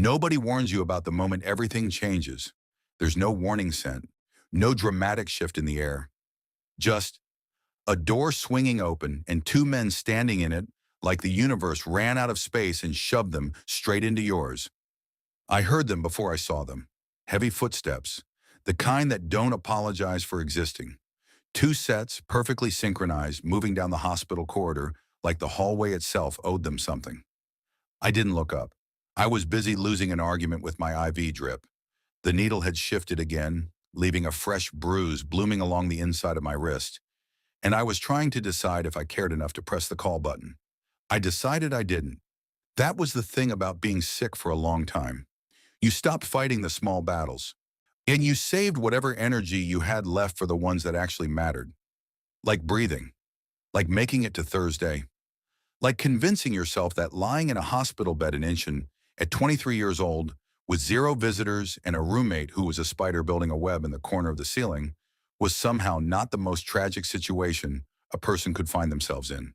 Nobody warns you about the moment everything changes. There's no warning scent, no dramatic shift in the air. Just a door swinging open and two men standing in it like the universe ran out of space and shoved them straight into yours. I heard them before I saw them. Heavy footsteps, the kind that don't apologize for existing. Two sets, perfectly synchronized, moving down the hospital corridor like the hallway itself owed them something. I didn't look up. I was busy losing an argument with my IV drip. The needle had shifted again, leaving a fresh bruise blooming along the inside of my wrist, and I was trying to decide if I cared enough to press the call button. I decided I didn't. That was the thing about being sick for a long time. You stopped fighting the small battles, and you saved whatever energy you had left for the ones that actually mattered. Like breathing, like making it to Thursday, like convincing yourself that lying in a hospital bed in Incheon at 23 years old with zero visitors and a roommate who was a spider building a web in the corner of the ceiling was somehow not the most tragic situation a person could find themselves in.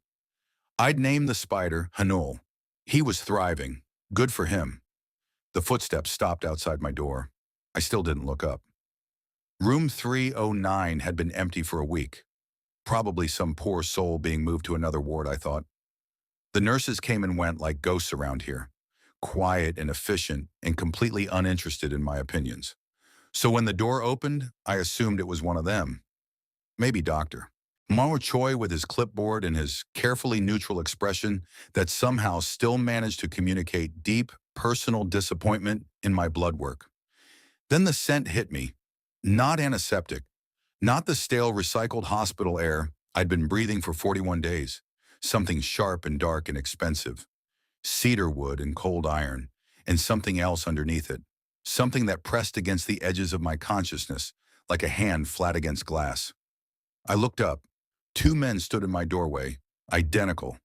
I'd named the spider Haneul. He was thriving. Good for him. The footsteps stopped outside my door. I still didn't look up. Room 309 had been empty for a week. Probably some poor soul being moved to another ward, I thought. The nurses came and went like ghosts around here, quiet and efficient and completely uninterested in my opinions. So when the door opened, I assumed it was one of them. Maybe Dr. Mao Choi with his clipboard and his carefully neutral expression that somehow still managed to communicate deep, personal disappointment in my blood work. Then the scent hit me. Not antiseptic, not the stale recycled hospital air I'd been breathing for 41 days. Something sharp and dark and expensive. Cedar wood and cold iron, and something else underneath it. Something that pressed against the edges of my consciousness, like a hand flat against glass. I looked up. Two men stood in my doorway, identical.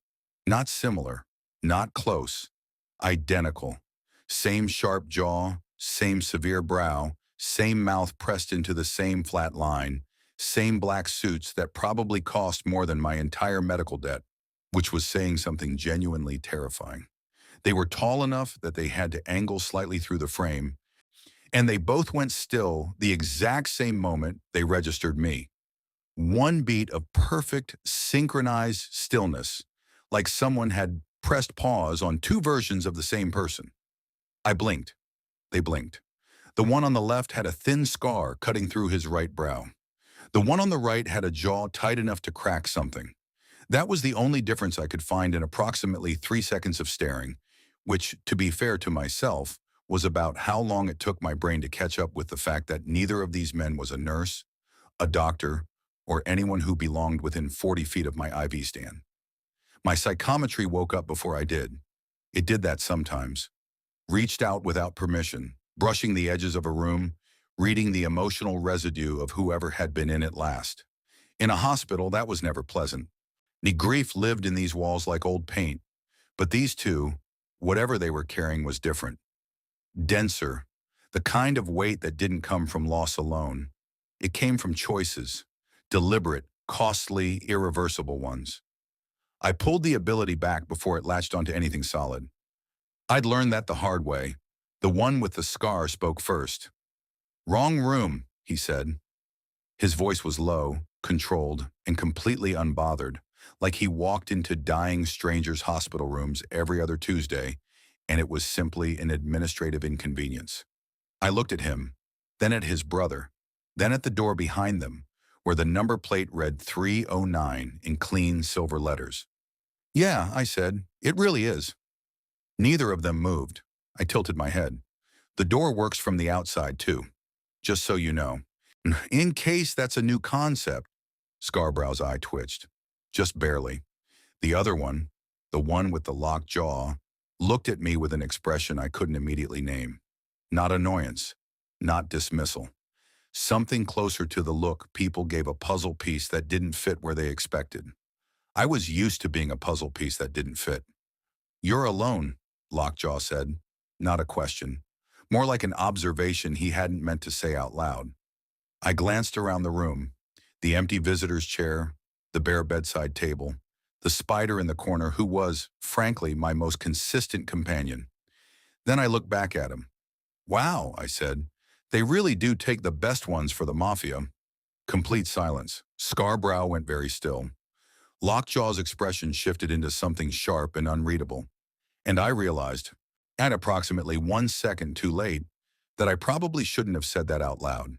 Not similar, not close. Identical. Same sharp jaw, same severe brow, same mouth pressed into the same flat line, same black suits that probably cost more than my entire medical debt, which was saying something genuinely terrifying. They were tall enough that they had to angle slightly through the frame, and they both went still the exact same moment they registered me. One beat of perfect, synchronized stillness, like someone had pressed pause on two versions of the same person. I blinked. They blinked. The one on the left had a thin scar cutting through his right brow. The one on the right had a jaw tight enough to crack something. That was the only difference I could find in approximately 3 seconds of staring, which, to be fair to myself, was about how long it took my brain to catch up with the fact that neither of these men was a nurse, a doctor, or anyone who belonged within 40 feet of my IV stand. My psychometry woke up before I did. It did that sometimes. Reached out without permission, brushing the edges of a room, reading the emotional residue of whoever had been in it last. In a hospital, that was never pleasant. The grief lived in these walls like old paint, but these two, whatever they were carrying, was different. Denser, the kind of weight that didn't come from loss alone. It came from choices, deliberate, costly, irreversible ones. I pulled the ability back before it latched onto anything solid. I'd learned that the hard way. The one with the scar spoke first. "Wrong room," he said. His voice was low, controlled, and completely unbothered, like he walked into dying strangers' hospital rooms every other Tuesday, and it was simply an administrative inconvenience. I looked at him, then at his brother, then at the door behind them, where the number plate read 309 in clean silver letters. "Yeah," I said, "it really is." Neither of them moved. I tilted my head. "The door works from the outside, too. Just so you know. In case that's a new concept." Scarbrow's eye twitched. Just barely. The other one, the one with the locked jaw, looked at me with an expression I couldn't immediately name. Not annoyance. Not dismissal. Something closer to the look people gave a puzzle piece that didn't fit where they expected. I was used to being a puzzle piece that didn't fit. "You're alone," Lockjaw said. Not a question. More like an observation he hadn't meant to say out loud. I glanced around the room. The empty visitor's chair, the bare bedside table, the spider in the corner who was, frankly, my most consistent companion. Then I looked back at him. Wow, I said. They really do take the best ones for the Mafia. Complete silence. Scarbrow went very still. Lockjaw's expression shifted into something sharp and unreadable. And I realized, at approximately 1 second too late, that I probably shouldn't have said that out loud.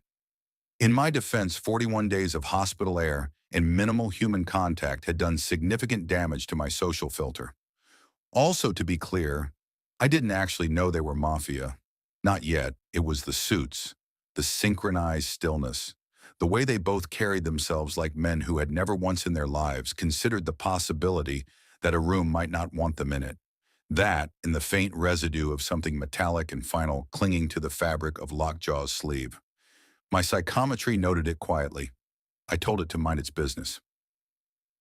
In my defense, 41 days of hospital air and minimal human contact had done significant damage to my social filter. Also, to be clear, I didn't actually know they were Mafia. Not yet. It was the suits, the synchronized stillness, the way they both carried themselves like men who had never once in their lives considered the possibility that a room might not want them in it. That, and the faint residue of something metallic and final clinging to the fabric of Lockjaw's sleeve. My psychometry noted it quietly. I told it to mind its business.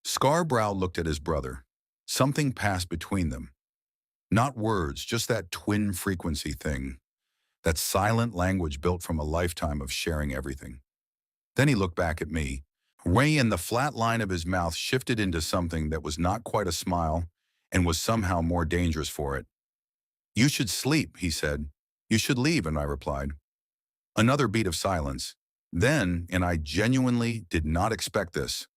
Scarbrow looked at his brother. Something passed between them. Not words, just that twin frequency thing. That silent language built from a lifetime of sharing everything. Then he looked back at me. Ray, and the flat line of his mouth shifted into something that was not quite a smile and was somehow more dangerous for it. "You should sleep," he said. "You should leave," and I replied. Another beat of silence. Then, and I genuinely did not expect this,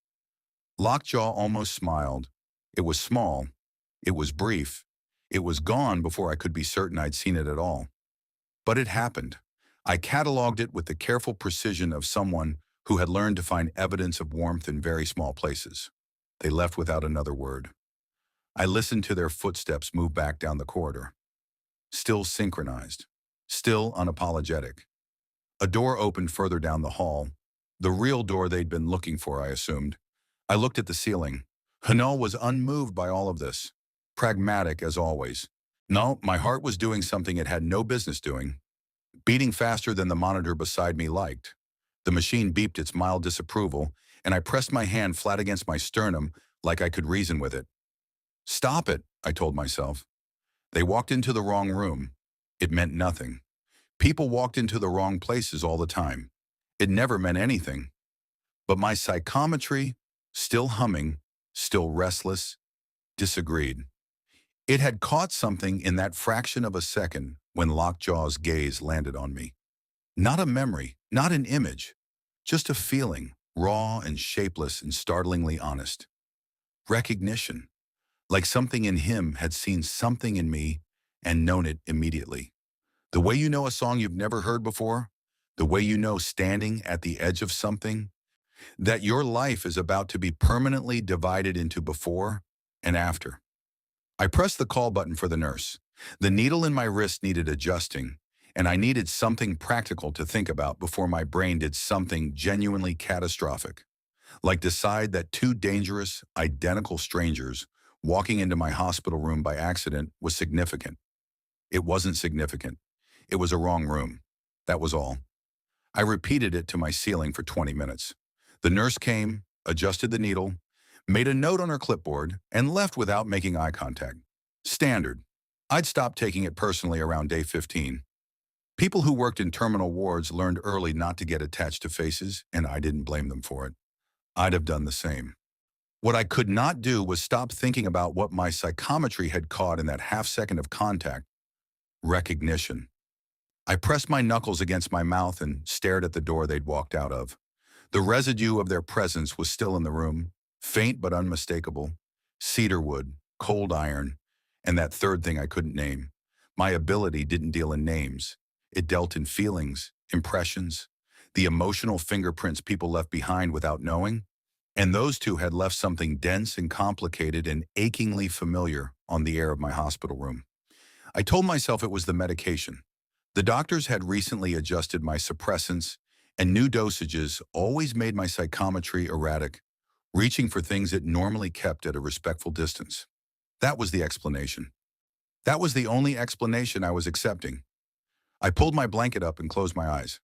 Lockjaw almost smiled. It was small. It was brief. It was gone before I could be certain I'd seen it at all. But it happened. I cataloged it with the careful precision of someone who had learned to find evidence of warmth in very small places. They left without another word. I listened to their footsteps move back down the corridor. Still synchronized. Still unapologetic. A door opened further down the hall. The real door they'd been looking for, I assumed. I looked at the ceiling. Haneul was unmoved by all of this. Pragmatic as always. No, my heart was doing something it had no business doing. Beating faster than the monitor beside me liked. The machine beeped its mild disapproval, and I pressed my hand flat against my sternum like I could reason with it. "Stop it," I told myself. They walked into the wrong room. It meant nothing. People walked into the wrong places all the time. It never meant anything. But my psychometry, still humming, still restless, disagreed. It had caught something in that fraction of a second when Lockjaw's gaze landed on me. Not a memory, not an image, just a feeling, raw and shapeless and startlingly honest. Recognition, like something in him had seen something in me and known it immediately. The way you know a song you've never heard before, the way you know standing at the edge of something, that your life is about to be permanently divided into before and after. I pressed the call button for the nurse. The needle in my wrist needed adjusting, and I needed something practical to think about before my brain did something genuinely catastrophic, like decide that two dangerous, identical strangers walking into my hospital room by accident was significant. It wasn't significant. It was a wrong room. That was all. I repeated it to my ceiling for 20 minutes. The nurse came, adjusted the needle, made a note on her clipboard, and left without making eye contact. Standard. I'd stopped taking it personally around day 15. People who worked in terminal wards learned early not to get attached to faces, and I didn't blame them for it. I'd have done the same. What I could not do was stop thinking about what my psychometry had caught in that half second of contact. Recognition. I pressed my knuckles against my mouth and stared at the door they'd walked out of. The residue of their presence was still in the room, faint but unmistakable. Cedarwood, cold iron, and that third thing I couldn't name. My ability didn't deal in names. It dealt in feelings, impressions, the emotional fingerprints people left behind without knowing. And those two had left something dense and complicated and achingly familiar on the air of my hospital room. I told myself it was the medication. The doctors had recently adjusted my suppressants, and new dosages always made my psychometry erratic, reaching for things it normally kept at a respectful distance. That was the explanation. That was the only explanation I was accepting. I pulled my blanket up and closed my eyes.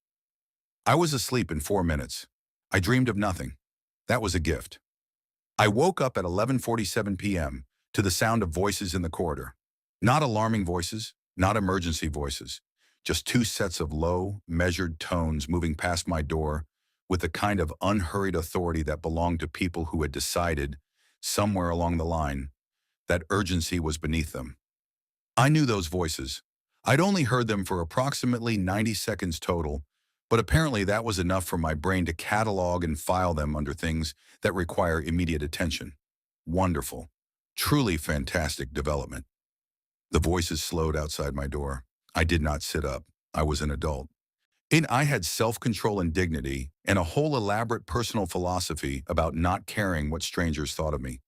I was asleep in 4 minutes. I dreamed of nothing. That was a gift. I woke up at 11:47 p.m. to the sound of voices in the corridor. Not alarming voices, not emergency voices, just two sets of low, measured tones moving past my door with the kind of unhurried authority that belonged to people who had decided, somewhere along the line, that urgency was beneath them. I knew those voices. I'd only heard them for approximately 90 seconds total, but apparently that was enough for my brain to catalog and file them under things that require immediate attention. Wonderful. Truly fantastic development. The voices slowed outside my door. I did not sit up. I was an adult. And I had self-control and dignity, and a whole elaborate personal philosophy about not caring what strangers thought of me,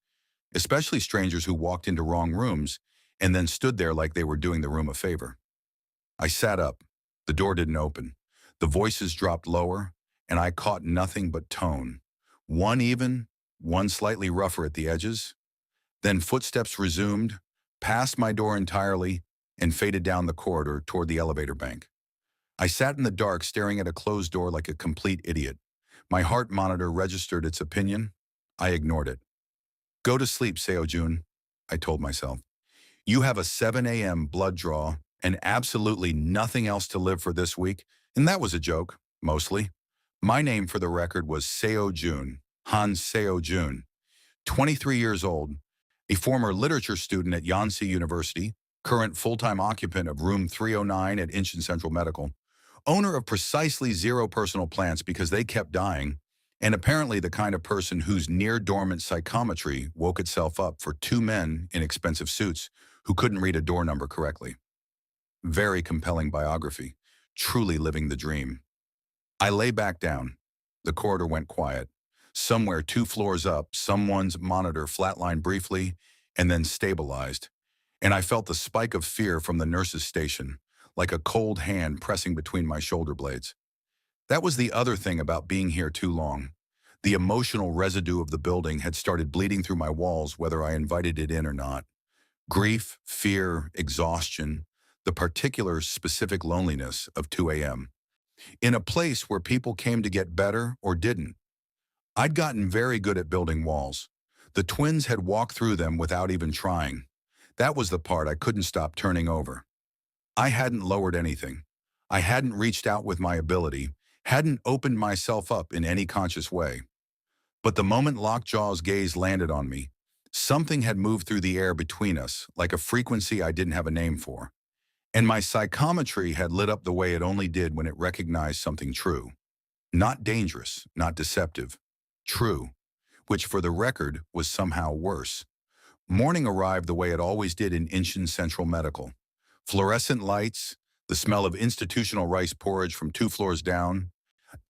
especially strangers who walked into wrong rooms and then stood there like they were doing the room a favor. I sat up. The door didn't open. The voices dropped lower, and I caught nothing but tone. One even, one slightly rougher at the edges. Then footsteps resumed, passed my door entirely, and faded down the corridor toward the elevator bank. I sat in the dark staring at a closed door like a complete idiot. My heart monitor registered its opinion. I ignored it. Go to sleep, Seo-joon, I told myself. You have a 7 a.m. blood draw and absolutely nothing else to live for this week, and that was a joke, mostly. My name for the record was Seo-joon, Seo-joon, 23 years old, a former literature student at Yonsei University, current full-time occupant of room 309 at Incheon Central Medical, owner of precisely 0 personal plants because they kept dying, and apparently the kind of person whose near-dormant psychometry woke itself up for 2 men in expensive suits who couldn't read a door number correctly. Very compelling biography, truly living the dream. I lay back down. The corridor went quiet. Somewhere 2 floors up, someone's monitor flatlined briefly and then stabilized, and I felt the spike of fear from the nurse's station, like a cold hand pressing between my shoulder blades. That was the other thing about being here too long. The emotional residue of the building had started bleeding through my walls whether I invited it in or not. Grief, fear, exhaustion, the particular specific loneliness of 2 a.m. in a place where people came to get better or didn't. I'd gotten very good at building walls. The twins had walked through them without even trying. That was the part I couldn't stop turning over. I hadn't lowered anything. I hadn't reached out with my ability, hadn't opened myself up in any conscious way. But the moment Lockjaw's gaze landed on me, something had moved through the air between us, like a frequency I didn't have a name for. And my psychometry had lit up the way it only did when it recognized something true. Not dangerous, not deceptive. True. Which for the record was somehow worse. Morning arrived the way it always did in Incheon Central Medical. Fluorescent lights, the smell of institutional rice porridge from 2 floors down,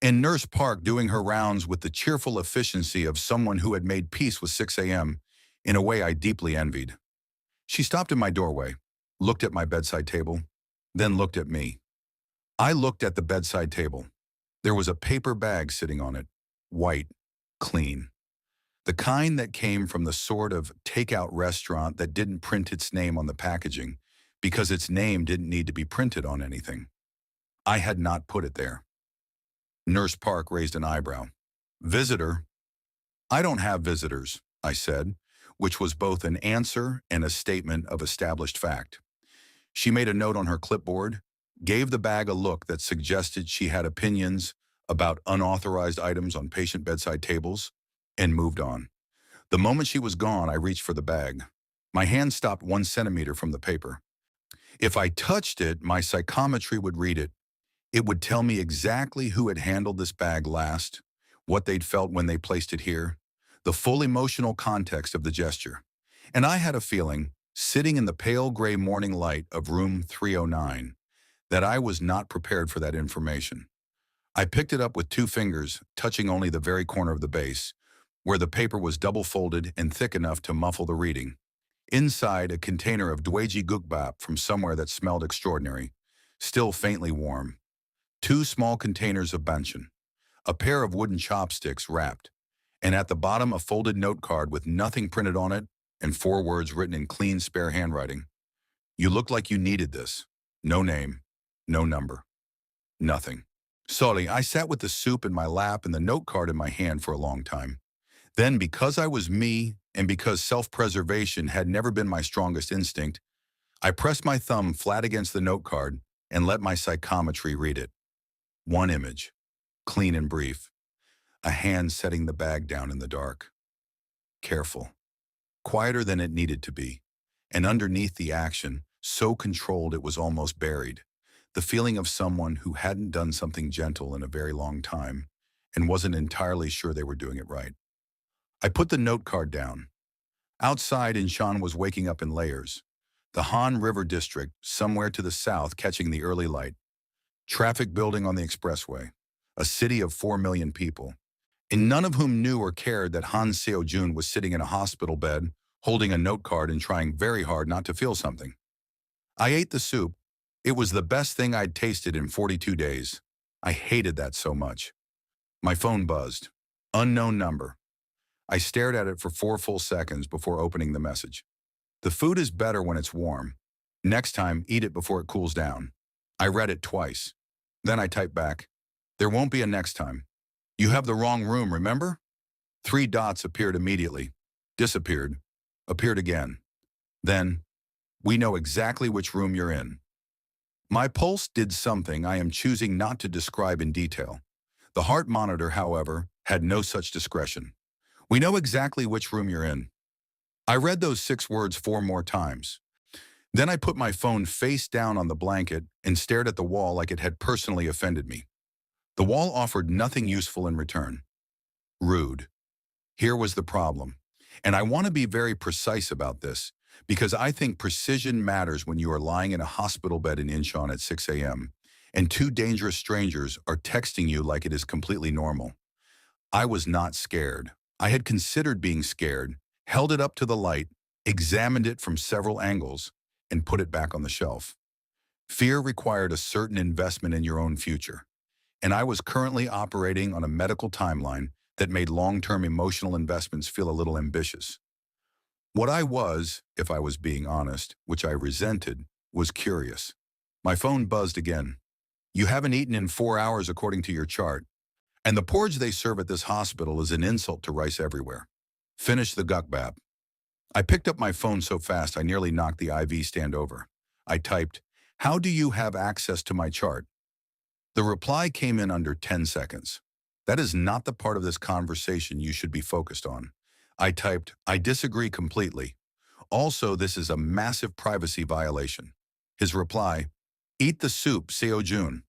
and Nurse Park doing her rounds with the cheerful efficiency of someone who had made peace with 6 a.m. in a way I deeply envied. She stopped in my doorway, looked at my bedside table, then looked at me. I looked at the bedside table. There was a paper bag sitting on it, white, clean. The kind that came from the sort of takeout restaurant that didn't print its name on the packaging because its name didn't need to be printed on anything. I had not put it there. Nurse Park raised an eyebrow. Visitor? I don't have visitors, I said, which was both an answer and a statement of established fact. She made a note on her clipboard, gave the bag a look that suggested she had opinions about unauthorized items on patient bedside tables, and moved on. The moment she was gone, I reached for the bag. My hand stopped 1 centimeter from the paper. If I touched it, my psychometry would read it. It would tell me exactly who had handled this bag last, what they'd felt when they placed it here, the full emotional context of the gesture. And I had a feeling, sitting in the pale gray morning light of room 309, that I was not prepared for that information. I picked it up with 2 fingers, touching only the very corner of the base, where the paper was double-folded and thick enough to muffle the reading. Inside, a container of dwaeji gukbap from somewhere that smelled extraordinary, still faintly warm. 2 small containers of banchan, a pair of wooden chopsticks wrapped, and at the bottom a folded note card with nothing printed on it and 4 words written in clean, spare handwriting. You looked like you needed this. No name, no number, nothing. Sorry, I sat with the soup in my lap and the note card in my hand for a long time. Then, because I was me, and because self-preservation had never been my strongest instinct, I pressed my thumb flat against the note card and let my psychometry read it. 1 image, clean and brief. A hand setting the bag down in the dark. Careful. Quieter than it needed to be. And underneath the action, so controlled it was almost buried. The feeling of someone who hadn't done something gentle in a very long time and wasn't entirely sure they were doing it right. I put the note card down. Outside, Incheon was waking up in layers. The Han River District, somewhere to the south, catching the early light. Traffic building on the expressway. A city of 4 million people, and none of whom knew or cared that Han Seo-joon was sitting in a hospital bed, holding a note card and trying very hard not to feel something. I ate the soup. It was the best thing I'd tasted in 42 days. I hated that so much. My phone buzzed. Unknown number. I stared at it for 4 full seconds before opening the message. The food is better when it's warm. Next time, eat it before it cools down. I read it twice. Then I typed back, there won't be a next time. You have the wrong room, remember? 3 dots appeared immediately, disappeared, appeared again. Then, we know exactly which room you're in. My pulse did something I am choosing not to describe in detail. The heart monitor, however, had no such discretion. We know exactly which room you're in. I read those 6 words 4 more times. Then I put my phone face down on the blanket and stared at the wall like it had personally offended me. The wall offered nothing useful in return. Rude. Here was the problem. And I want to be very precise about this, because I think precision matters when you are lying in a hospital bed in Incheon at 6 a.m. and 2 dangerous strangers are texting you like it is completely normal. I was not scared. I had considered being scared, held it up to the light, examined it from several angles, and put it back on the shelf. Fear required a certain investment in your own future, and I was currently operating on a medical timeline that made long-term emotional investments feel a little ambitious. What I was, if I was being honest, which I resented, was curious. My phone buzzed again. You haven't eaten in 4 hours according to your chart, and the porridge they serve at this hospital is an insult to rice everywhere. Finish the gukbap. I picked up my phone so fast I nearly knocked the IV stand over. I typed, how do you have access to my chart? The reply came in under 10 seconds. That is not the part of this conversation you should be focused on. I typed, I disagree completely. Also, this is a massive privacy violation. His reply, eat the soup, Seo-joon.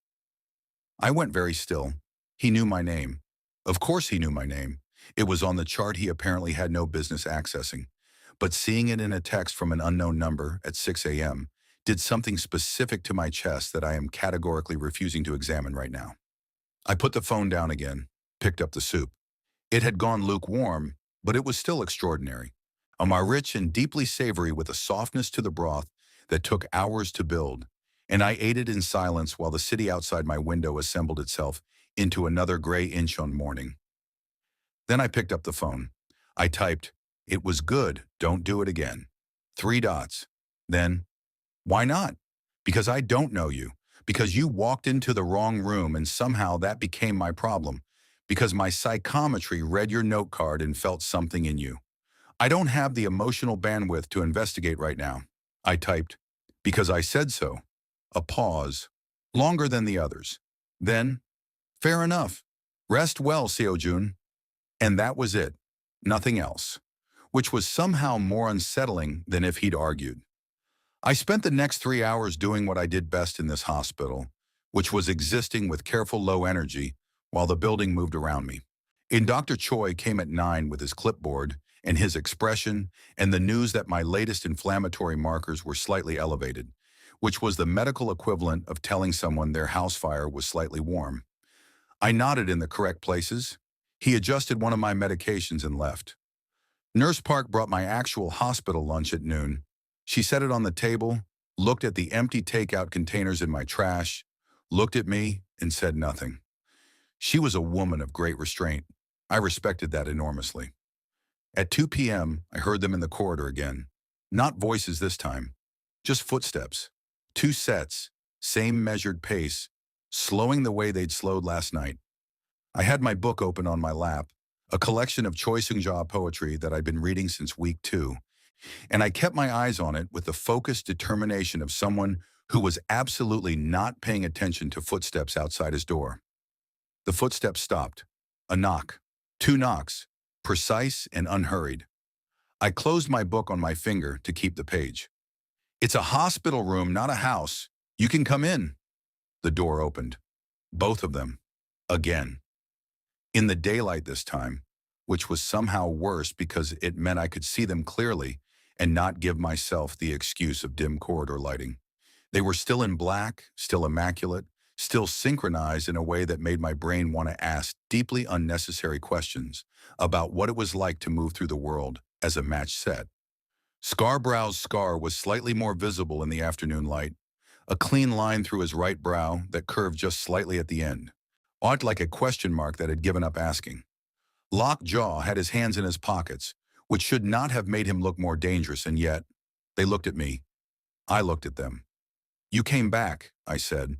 I went very still. He knew my name. Of course he knew my name. It was on the chart he apparently had no business accessing. But seeing it in a text from an unknown number at 6 a.m. did something specific to my chest that I am categorically refusing to examine right now. I put the phone down again, picked up the soup. It had gone lukewarm, but it was still extraordinary. Rich and deeply savory with a softness to the broth that took hours to build, and I ate it in silence while the city outside my window assembled itself into another gray Incheon morning. Then I picked up the phone. I typed, it was good, don't do it again. 3 dots. Then, why not? Because I don't know you. Because you walked into the wrong room and somehow that became my problem. Because my psychometry read your note card and felt something in you. I don't have the emotional bandwidth to investigate right now. I typed, because I said so. A pause, longer than the others. Then, fair enough. Rest well, Seo-joon. And that was it. Nothing else. Which was somehow more unsettling than if he'd argued. I spent the next 3 hours doing what I did best in this hospital, which was existing with careful low energy while the building moved around me. And Dr. Choi came at 9 with his clipboard and his expression and the news that my latest inflammatory markers were slightly elevated, which was the medical equivalent of telling someone their house fire was slightly warm. I nodded in the correct places. He adjusted one of my medications and left. Nurse Park brought my actual hospital lunch at noon. She set it on the table, looked at the empty takeout containers in my trash, looked at me, and said nothing. She was a woman of great restraint. I respected that enormously. At 2 p.m., I heard them in the corridor again. Not voices this time, just footsteps. 2 sets, same measured pace, slowing the way they'd slowed last night. I had my book open on my lap, a collection of Choi Seung-ja poetry that I'd been reading since week 2, and I kept my eyes on it with the focused determination of someone who was absolutely not paying attention to footsteps outside his door. The footsteps stopped. A knock. 2 knocks, precise and unhurried. I closed my book on my finger to keep the page. It's a hospital room, not a house. You can come in. The door opened. Both of them. Again. In the daylight this time, which was somehow worse because it meant I could see them clearly and not give myself the excuse of dim corridor lighting. They were still in black, still immaculate, still synchronized in a way that made my brain want to ask deeply unnecessary questions about what it was like to move through the world as a match set. Scarbrow's scar was slightly more visible in the afternoon light, a clean line through his right brow that curved just slightly at the end, odd like a question mark that had given up asking. Lockjaw had his hands in his pockets, which should not have made him look more dangerous, and yet, they looked at me. I looked at them. You came back, I said.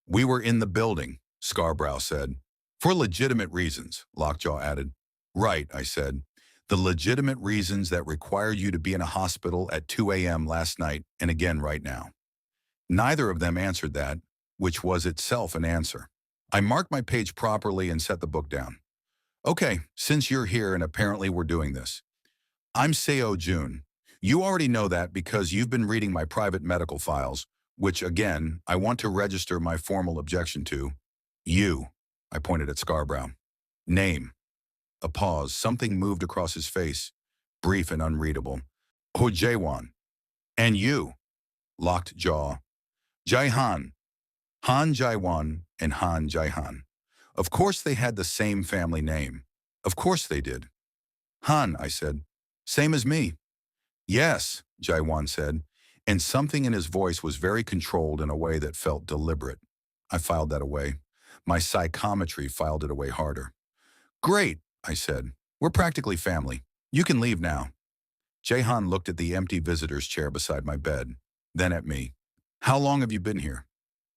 We were in the building, Scarbrow said. For legitimate reasons, Lockjaw added. Right, I said. The legitimate reasons that required you to be in a hospital at 2 a.m. last night and again right now. Neither of them answered that, which was itself an answer. I marked my page properly and set the book down. Okay, since you're here and apparently we're doing this. I'm Seo-joon. You already know that because you've been reading my private medical files, which, again, I want to register my formal objection to. You, I pointed at Scarbrow. Name. A pause. Something moved across his face, brief and unreadable. Oh, Jaewon. And you. Locked jaw. Jaehan. Han Jaewon and Han Jaehan. Of course they had the same family name. Of course they did. Han, I said. Same as me. Yes, Jaewon said, and something in his voice was very controlled in a way that felt deliberate. I filed that away. My psychometry filed it away harder. Great, I said. We're practically family. You can leave now. Jaehan looked at the empty visitor's chair beside my bed, then at me. How long have you been here?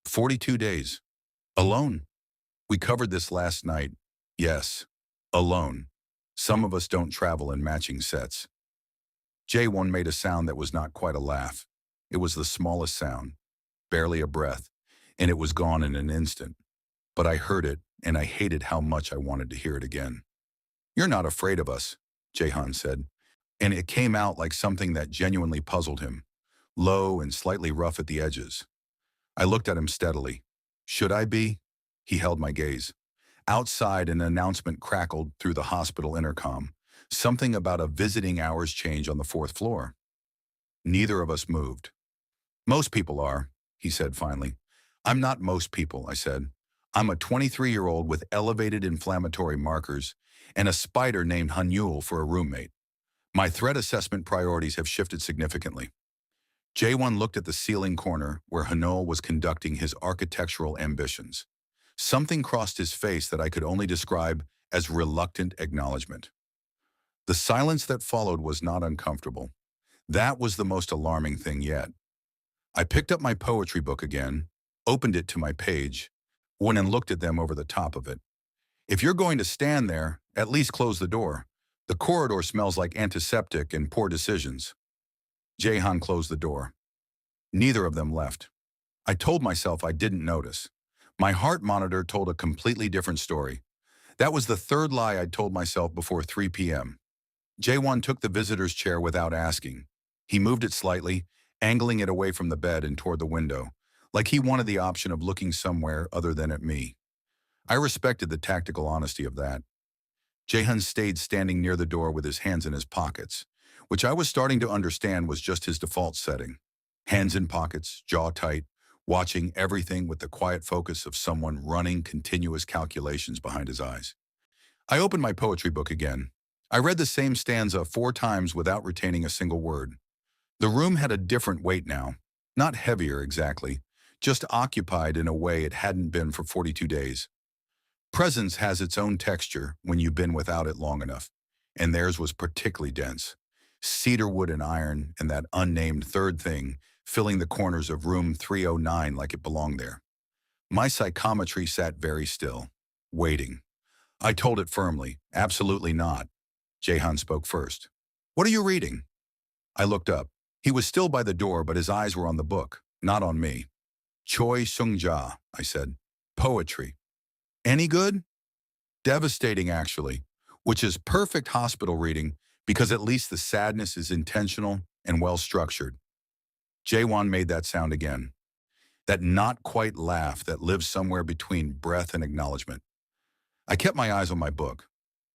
42 days. Alone? We covered this last night. Yes, alone. Some of us don't travel in matching sets. Jaewon made a sound that was not quite a laugh. It was the smallest sound, barely a breath, and it was gone in an instant. But I heard it, and I hated how much I wanted to hear it again. You're not afraid of us, Jaehan said, and it came out like something that genuinely puzzled him, low and slightly rough at the edges. I looked at him steadily. Should I be? He held my gaze. Outside, an announcement crackled through the hospital intercom, something about a visiting hours change on the 4th floor. Neither of us moved. Most people are, he said finally. I'm not most people, I said. I'm a 23-year-old with elevated inflammatory markers and a spider named Haneul for a roommate. My threat assessment priorities have shifted significantly. Jaewon looked at the ceiling corner where Haneul was conducting his architectural ambitions. Something crossed his face that I could only describe as reluctant acknowledgement. The silence that followed was not uncomfortable. That was the most alarming thing yet. I picked up my poetry book again, opened it to my page, went and looked at them over the top of it. If you're going to stand there, at least close the door. The corridor smells like antiseptic and poor decisions. Jaehan closed the door. Neither of them left. I told myself I didn't notice. My heart monitor told a completely different story. That was the third lie I'd told myself before 3 p.m. Jaewon took the visitor's chair without asking. He moved it slightly, angling it away from the bed and toward the window, like he wanted the option of looking somewhere other than at me. I respected the tactical honesty of that. Jaehan stayed standing near the door with his hands in his pockets, which I was starting to understand was just his default setting. Hands in pockets, jaw tight, watching everything with the quiet focus of someone running continuous calculations behind his eyes. I opened my poetry book again. I read the same stanza 4 times without retaining a single word. The room had a different weight now, not heavier exactly, just occupied in a way it hadn't been for 42 days. Presence has its own texture when you've been without it long enough, and theirs was particularly dense. Cedarwood and iron and that unnamed third thing filling the corners of room 309 like it belonged there. My psychometry sat very still, waiting. I told it firmly, absolutely not. Jaehan spoke first. What are you reading? I looked up. He was still by the door, but his eyes were on the book, not on me. Choi Sung-ja, I said. Poetry. Any good? Devastating, actually, which is perfect hospital reading because at least the sadness is intentional and well-structured. Jaewon made that sound again. That not quite laugh that lives somewhere between breath and acknowledgement. I kept my eyes on my book.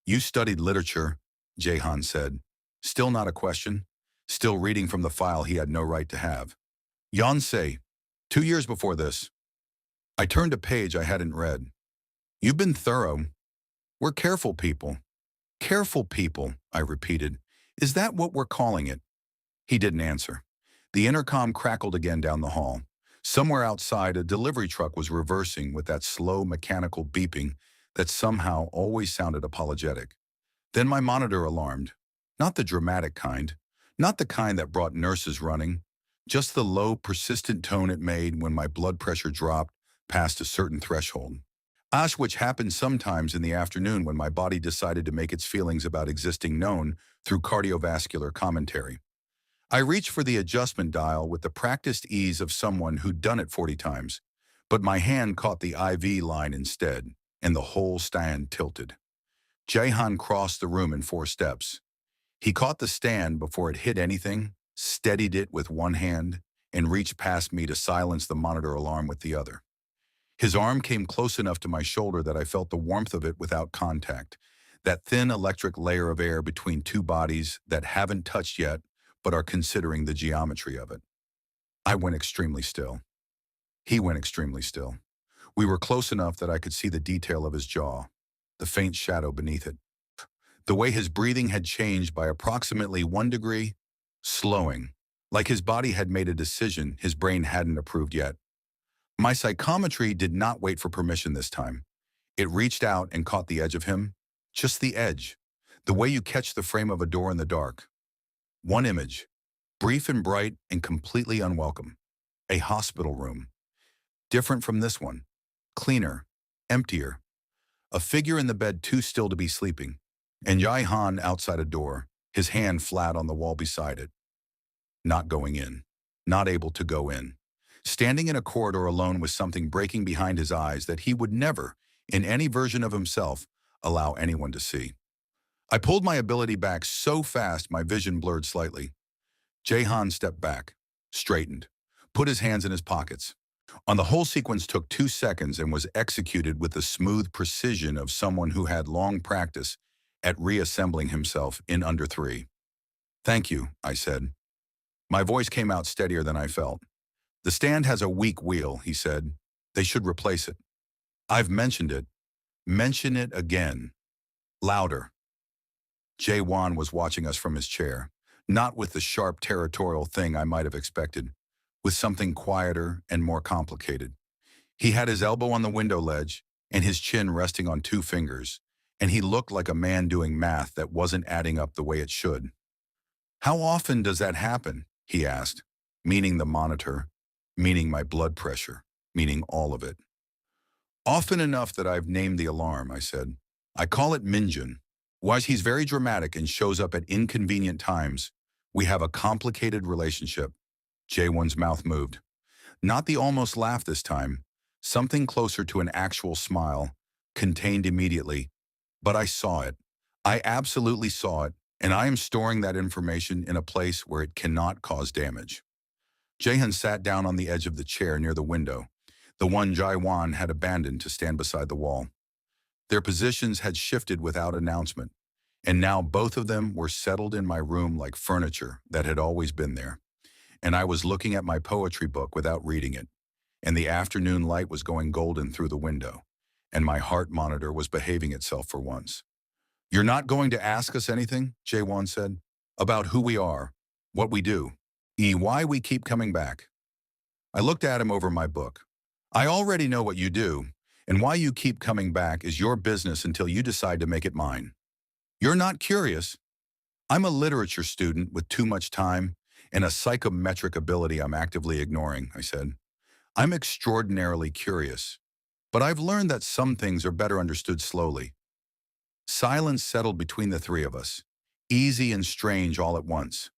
You studied literature, Jaehan said. Still not a question. Still reading from the file he had no right to have. Yonsei, 2 years before this. I turned a page I hadn't read. You've been thorough. We're careful people. Careful people, I repeated. Is that what we're calling it? He didn't answer. The intercom crackled again down the hall. Somewhere outside, a delivery truck was reversing with that slow mechanical beeping that somehow always sounded apologetic. Then my monitor alarmed. Not the dramatic kind. Not the kind that brought nurses running. Just the low, persistent tone it made when my blood pressure dropped past a certain threshold. Which happened sometimes in the afternoon when my body decided to make its feelings about existing known through cardiovascular commentary. I reached for the adjustment dial with the practiced ease of someone who'd done it 40 times, but my hand caught the IV line instead, and the whole stand tilted. Jaehan crossed the room in 4 steps. He caught the stand before it hit anything, steadied it with one hand, and reached past me to silence the monitor alarm with the other. His arm came close enough to my shoulder that I felt the warmth of it without contact, that thin electric layer of air between 2 bodies that haven't touched yet but are considering the geometry of it. I went extremely still. He went extremely still. We were close enough that I could see the detail of his jaw, the faint shadow beneath it. The way his breathing had changed by approximately 1 degree, slowing, like his body had made a decision his brain hadn't approved yet. My psychometry did not wait for permission this time. It reached out and caught the edge of him, just the edge, the way you catch the frame of a door in the dark. One image, brief and bright and completely unwelcome. A hospital room. Different from this one. Cleaner, emptier. A figure in the bed too still to be sleeping, and Jaehan outside a door, his hand flat on the wall beside it. Not going in. Not able to go in. Standing in a corridor alone with something breaking behind his eyes that he would never, in any version of himself, allow anyone to see. I pulled my ability back so fast my vision blurred slightly. Jaehan stepped back, straightened, put his hands in his pockets. The whole sequence took 2 seconds and was executed with the smooth precision of someone who had long practice at reassembling himself in under 3. Thank you, I said. My voice came out steadier than I felt. The stand has a weak wheel, he said. They should replace it. I've mentioned it. Mention it again. Louder. Jae-won was watching us from his chair, not with the sharp territorial thing I might have expected, with something quieter and more complicated. He had his elbow on the window ledge and his chin resting on 2 fingers, and he looked like a man doing math that wasn't adding up the way it should. How often does that happen? He asked, meaning the monitor, meaning my blood pressure, meaning all of it. Often enough that I've named the alarm, I said. I call it Minjun. While he's very dramatic and shows up at inconvenient times, we have a complicated relationship. Jae-won's mouth moved. Not the almost laugh this time, something closer to an actual smile, contained immediately. But I saw it. I absolutely saw it, and I am storing that information in a place where it cannot cause damage. Jaehan sat down on the edge of the chair near the window, the one Jae-won had abandoned to stand beside the wall. Their positions had shifted without announcement, and now both of them were settled in my room like furniture that had always been there. And I was looking at my poetry book without reading it, and the afternoon light was going golden through the window, and my heart monitor was behaving itself for once. You're not going to ask us anything, Jae-won said, about who we are, what we do, why we keep coming back. I looked at him over my book. I already know what you do, and why you keep coming back is your business until you decide to make it mine. You're not curious. I'm a literature student with too much time and a psychometric ability I'm actively ignoring, I said. I'm extraordinarily curious, but I've learned that some things are better understood slowly. Silence settled between the 3 of us, easy and strange all at once.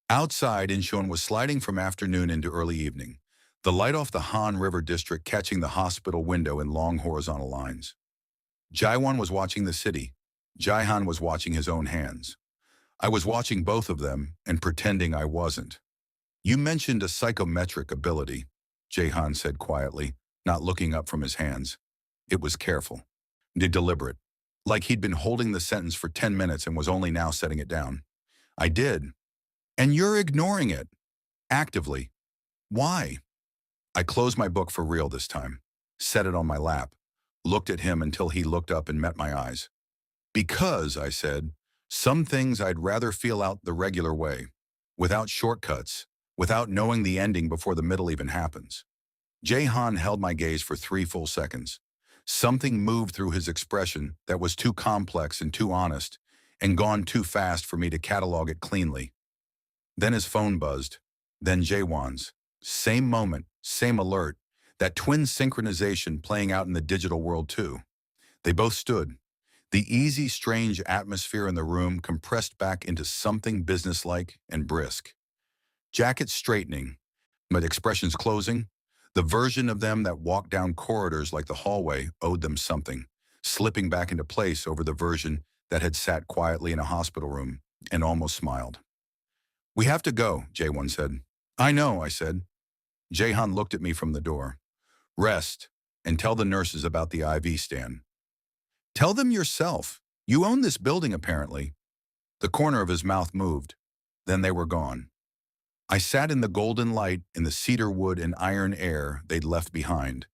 Outside, Incheon was sliding from afternoon into early evening, the light off the Han River district catching the hospital window in long horizontal lines. Jae-won was watching the city. Jaehan was watching his own hands. I was watching both of them and pretending I wasn't. You mentioned a psychometric ability, Jahan said quietly, not looking up from his hands. It was careful, deliberate, like he'd been holding the sentence for 10 minutes and was only now setting it down. I did. And you're ignoring it, actively. Why? I closed my book for real this time, set it on my lap, looked at him until he looked up and met my eyes. Because, I said, some things I'd rather feel out the regular way, without shortcuts, without knowing the ending before the middle even happens. Jahan held my gaze for 3 full seconds. Something moved through his expression that was too complex and too honest, and gone too fast for me to catalog it cleanly. Then his phone buzzed, then Jawan's. Same moment, same alert, that twin synchronization playing out in the digital world too. They both stood. The easy, strange atmosphere in the room compressed back into something businesslike and brisk. Jackets straightening, but expressions closing. The version of them that walked down corridors like the hallway owed them something, slipping back into place over the version that had sat quietly in a hospital room and almost smiled. We have to go, Jaewon said. I know, I said. Jahan looked at me from the door. Rest, and tell the nurses about the IV stand. Tell them yourself. You own this building, apparently. The corner of his mouth moved. Then they were gone. I sat in the golden light in the cedar wood and iron air they'd left behind,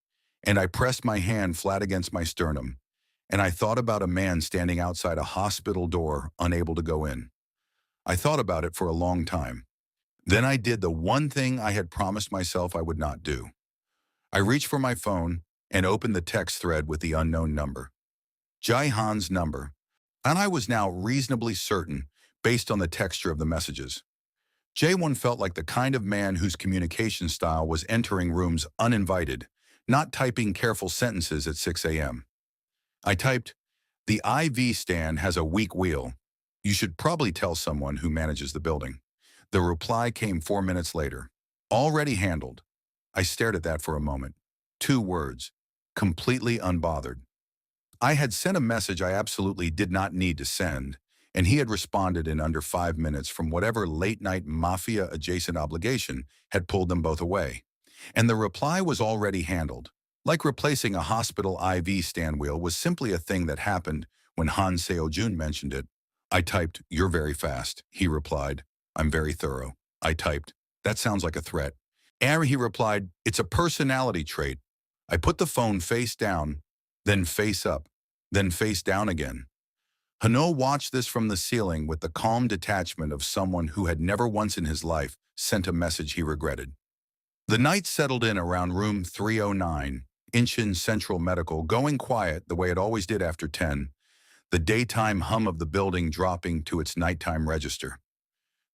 and I pressed my hand flat against my sternum, and I thought about a man standing outside a hospital door, unable to go in. I thought about it for a long time. Then I did the one thing I had promised myself I would not do. I reached for my phone and opened the text thread with the unknown number. Jaehan's number, and I was now reasonably certain, based on the texture of the messages. Jaewon felt like the kind of man whose communication style was entering rooms uninvited, not typing careful sentences at 6 a.m. I typed, the IV stand has a weak wheel. You should probably tell someone who manages the building. The reply came 4 minutes later. Already handled. I stared at that for a moment. 2 words. Completely unbothered. I had sent a message I absolutely did not need to send, and he had responded in under 5 minutes from whatever late-night Mafia-adjacent obligation had pulled them both away. And the reply was already handled. Like replacing a hospital IV stand wheel was simply a thing that happened when Seo-joon mentioned it. I typed, you're very fast. He replied, I'm very thorough. I typed, that sounds like a threat. And he replied, it's a personality trait. I put the phone face down, then face up, then face down again. Haneul watched this from the ceiling with the calm detachment of someone who had never once in his life sent a message he regretted. The night settled in around room 309, Incheon Central Medical, going quiet the way it always did after 10, the daytime hum of the building dropping to its nighttime register.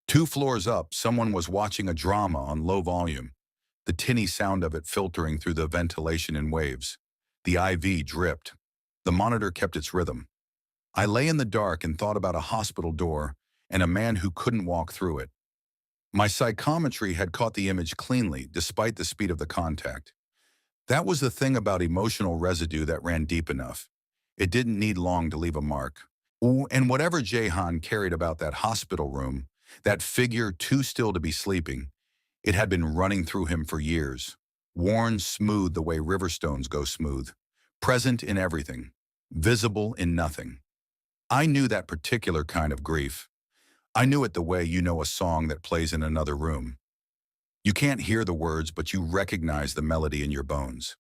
2 floors up, someone was watching a drama on low volume, the tinny sound of it filtering through the ventilation in waves. The IV dripped. The monitor kept its rhythm. I lay in the dark and thought about a hospital door and a man who couldn't walk through it. My psychometry had caught the image cleanly, despite the speed of the contact. That was the thing about emotional residue that ran deep enough. It didn't need long to leave a mark. Ooh, and whatever Jahan carried about that hospital room, that figure too still to be sleeping, it had been running through him for years, worn smooth the way river stones go smooth, present in everything, visible in nothing. I knew that particular kind of grief. I knew it the way you know a song that plays in another room. You can't hear the words, but you recognize the melody in your bones.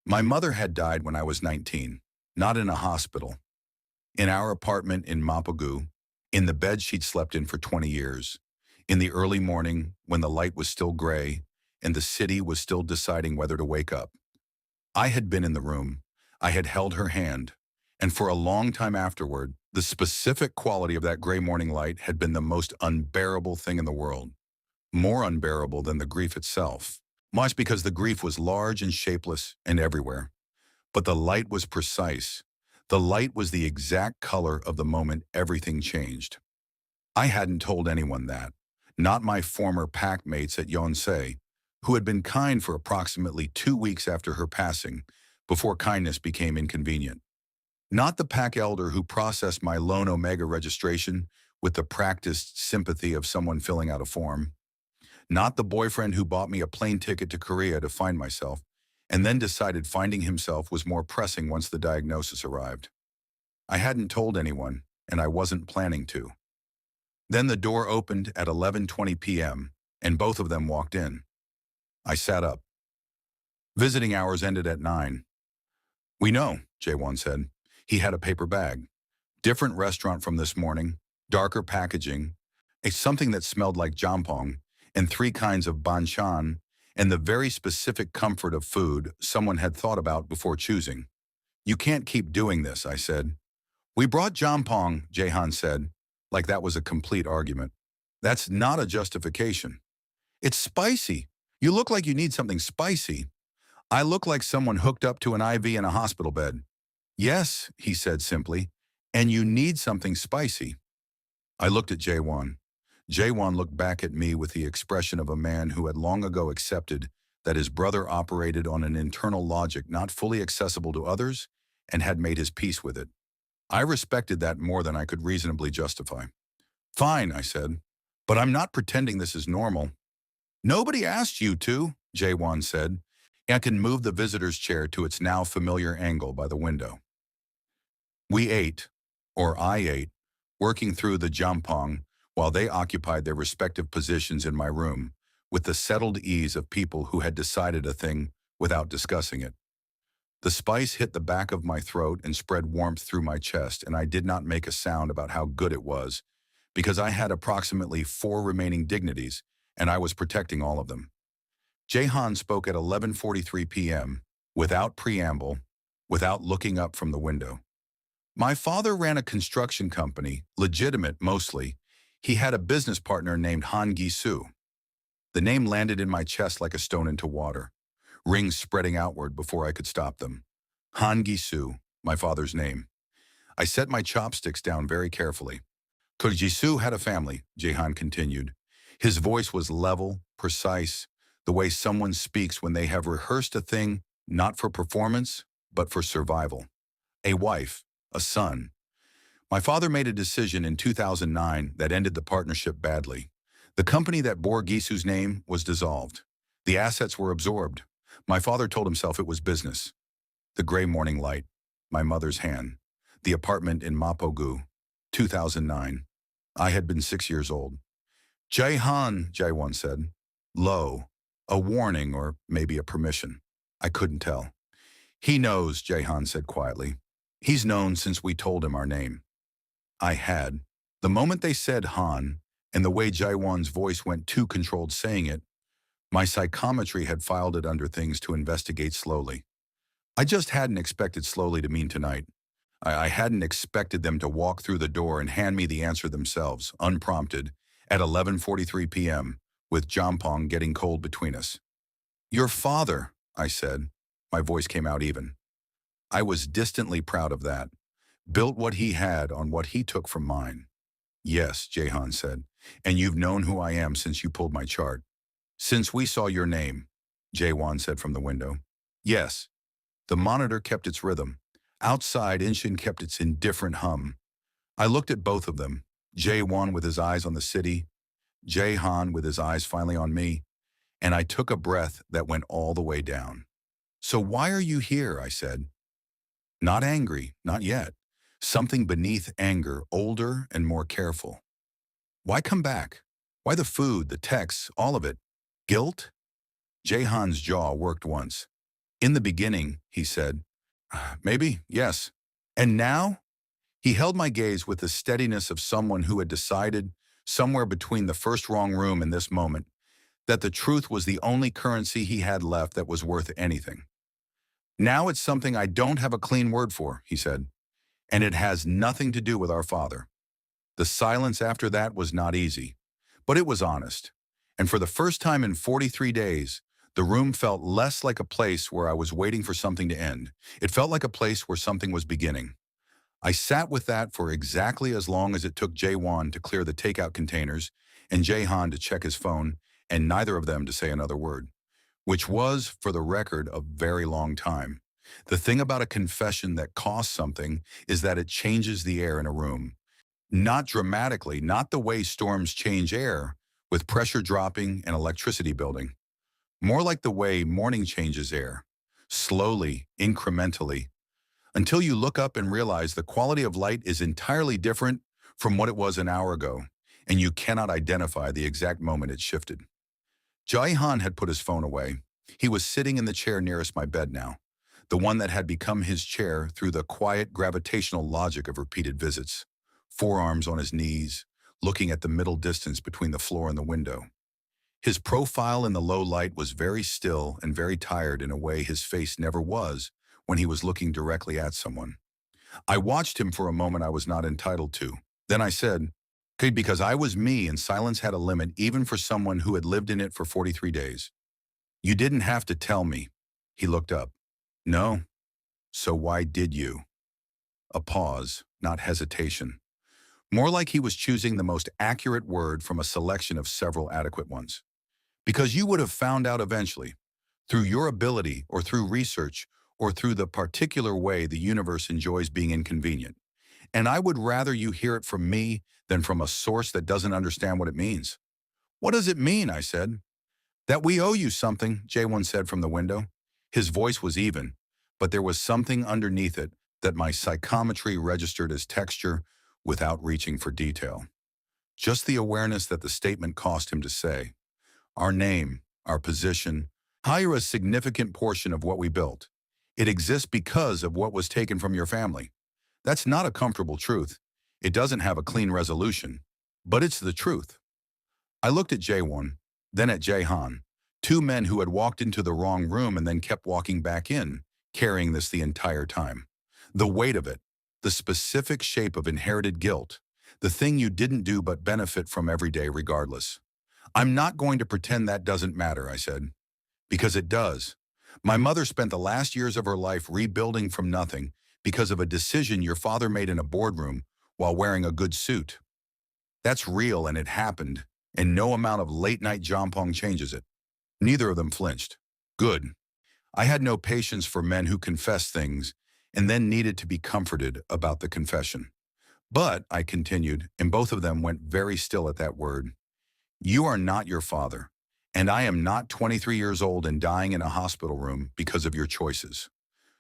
My mother had died when I was 19, not in a hospital. In our apartment in Mapogu, in the bed she'd slept in for 20 years, in the early morning when the light was still gray and the city was still deciding whether to wake up. I had been in the room, I had held her hand, and for a long time afterward, the specific quality of that gray morning light had been the most unbearable thing in the world. More unbearable than the grief itself, much because the grief was large and shapeless and everywhere. But the light was precise. The light was the exact color of the moment everything changed. I hadn't told anyone that, not my former pack mates at Yonsei, who had been kind for approximately 2 weeks after her passing, before kindness became inconvenient. Not the pack elder who processed my lone Omega registration with the practiced sympathy of someone filling out a form. Not the boyfriend who bought me a plane ticket to Korea to find myself, and then decided finding himself was more pressing once the diagnosis arrived. I hadn't told anyone, and I wasn't planning to. Then the door opened at 11:20 p.m., and both of them walked in. I sat up. Visiting hours ended at 9. "We know," Jae-won said. He had a paper bag. "Different restaurant from this morning, darker packaging, something that smelled like jampong, and 3 kinds of banchan, and the very specific comfort of food someone had thought about before choosing." "You can't keep doing this," I said. "We brought jampong," Jaehan said, like that was a complete argument. "That's not a justification." "It's spicy. You look like you need something spicy." "I look like someone hooked up to an IV in a hospital bed." "Yes," he said simply, "and you need something spicy." I looked at Jae-won. Jae-won looked back at me with the expression of a man who had long ago accepted that his brother operated on an internal logic not fully accessible to others and had made his peace with it. I respected that more than I could reasonably justify. "Fine," I said, "but I'm not pretending this is normal." "Nobody asked you to," Jae-won said, and can move the visitor's chair to its now familiar angle by the window. We ate, or I ate, working through the jampong while they occupied their respective positions in my room with the settled ease of people who had decided a thing without discussing it. The spice hit the back of my throat and spread warmth through my chest, and I did not make a sound about how good it was, because I had approximately 4 remaining dignities, and I was protecting all of them. Jaehan spoke at 11:43 p.m., without preamble, without looking up from the window. "My father ran a construction company, legitimate mostly. He had a business partner named Han Gi-soo." The name landed in my chest like a stone into water, rings spreading outward before I could stop them. Han Gi-soo, my father's name. I set my chopsticks down very carefully. "Ji-soo had a family," Jaehan continued. His voice was level, precise, the way someone speaks when they have rehearsed a thing not for performance, but for survival. "A wife, a son. My father made a decision in 2009 that ended the partnership badly. The company that bore Gisu's name was dissolved. The assets were absorbed. My father told himself it was business." The gray morning light, my mother's hand, the apartment in Mapogu, 2009. I had been 6 years old. "Jae-han," Jae-won said. Low. A warning or maybe a permission. I couldn't tell. "He knows," Jae-han said quietly. "He's known since we told him our name." I had. The moment they said Han, and the way Jae-won's voice went too controlled saying it, my psychometry had filed it under things to investigate slowly. I just hadn't expected slowly to mean tonight. I hadn't expected them to walk through the door and hand me the answer themselves, unprompted, at 11:43 p.m., with jampong getting cold between us. "Your father," I said. My voice came out even. I was distantly proud of that. Built what he had on what he took from mine. "Yes," Jaehan said, "and you've known who I am since you pulled my chart." "Since we saw your name," Jae-won said from the window. "Yes." The monitor kept its rhythm. Outside, Inshin kept its indifferent hum. I looked at both of them, Jae-won with his eyes on the city, Jae-han with his eyes finally on me, and I took a breath that went all the way down. "So why are you here?" I said. Not angry, not yet. Something beneath anger, older and more careful. "Why come back? Why the food, the texts, all of it? Guilt?" Jaehan's jaw worked once. "In the beginning," he said. "Maybe, yes." "And now?" He held my gaze with the steadiness of someone who had decided, somewhere between the first wrong room and this moment, that the truth was the only currency he had left that was worth anything. "Now it's something I don't have a clean word for," he said, "and it has nothing to do with our father." The silence after that was not easy, but it was honest. And for the first time in 43 days, the room felt less like a place where I was waiting for something to end. It felt like a place where something was beginning. I sat with that for exactly as long as it took Jae-won to clear the takeout containers and Jae-han to check his phone, and neither of them to say another word. Which was, for the record, a very long time. The thing about a confession that costs something is that it changes the air in a room. Not dramatically, not the way storms change air, with pressure dropping and electricity building. More like the way morning changes air, slowly, incrementally, until you look up and realize the quality of light is entirely different from what it was an hour ago, and you cannot identify the exact moment it shifted. Jae-han had put his phone away. He was sitting in the chair nearest my bed now, the one that had become his chair through the quiet gravitational logic of repeated visits, forearms on his knees, looking at the middle distance between the floor and the window. His profile in the low light was very still and very tired in a way his face never was when he was looking directly at someone. I watched him for a moment I was not entitled to. Then I said, "Okay, because I was me and silence had a limit even for someone who had lived in it for 43 days. You didn't have to tell me." He looked up. "No. So why did you?" A pause, not hesitation. More like he was choosing the most accurate word from a selection of several adequate ones. "Because you would have found out eventually, through your ability or through research or through the particular way the universe enjoys being inconvenient. And I would rather you hear it from me than from a source that doesn't understand what it means." "What does it mean?" I said. "That we owe you something," Jae-won said from the window. His voice was even, but there was something underneath it that my psychometry registered as texture without reaching for detail. Just the awareness that the statement cost him to say. Our name, our position, hire a significant portion of what we built. It exists because of what was taken from your family. That's not a comfortable truth. It doesn't have a clean resolution, but it's the truth. I looked at Jae-won, then at Jae-han, two men who had walked into the wrong room and then kept walking back in, carrying this the entire time. The weight of it, the specific shape of inherited guilt, the thing you didn't do but benefit from every day regardless. "I'm not going to pretend that doesn't matter," I said. "Because it does. My mother spent the last years of her life rebuilding from nothing because of a decision your father made in a boardroom while wearing a good suit. That's real and it happened, and no amount of late-night jampong changes it." Neither of them flinched. Good. I had no patience for men who confessed things and then needed to be comforted about the confession. "But," I continued, and both of them went very still at that word, "you are not your father, and I am not 23 years old and dying in a hospital room because of your choices.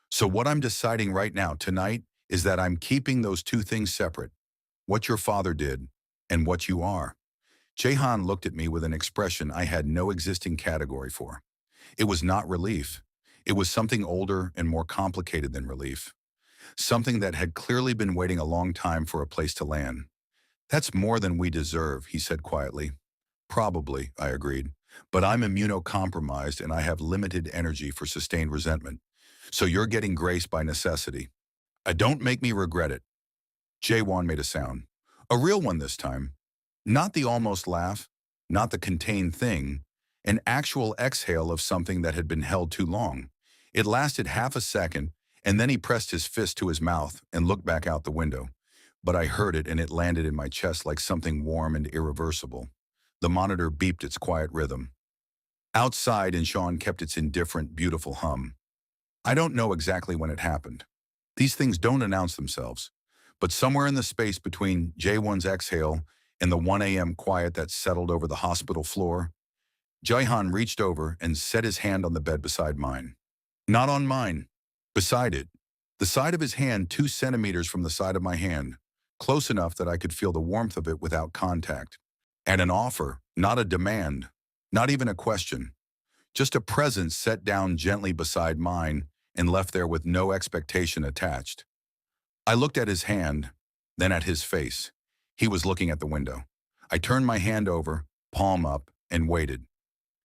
So what I'm deciding right now, tonight, is that I'm keeping those two things separate, what your father did and what you are." Jae-han looked at me with an expression I had no existing category for. It was not relief. It was something older and more complicated than relief. Something that had clearly been waiting a long time for a place to land. "That's more than we deserve," he said quietly. "Probably," I agreed. "But I'm immunocompromised and I have limited energy for sustained resentment. So you're getting grace by necessity. Don't make me regret it." Jae-won made a sound. A real one this time. Not the almost laugh, not the contained thing, an actual exhale of something that had been held too long. It lasted half a second, and then he pressed his fist to his mouth and looked back out the window. But I heard it and it landed in my chest like something warm and irreversible. The monitor beeped its quiet rhythm. Outside, and Sean kept its indifferent, beautiful hum. I don't know exactly when it happened. These things don't announce themselves. But somewhere in the space between Jae-won's exhale and the 1 a.m. quiet that settled over the hospital floor, Jae-han reached over and set his hand on the bed beside mine. Not on mine, beside it. The side of his hand 2 centimeters from the side of my hand, close enough that I could feel the warmth of it without contact. And an offer, not a demand, not even a question. Just a presence set down gently beside mine and left there with no expectation attached. I looked at his hand, then at his face. He was looking at the window. I turned my hand over, palm up, and waited.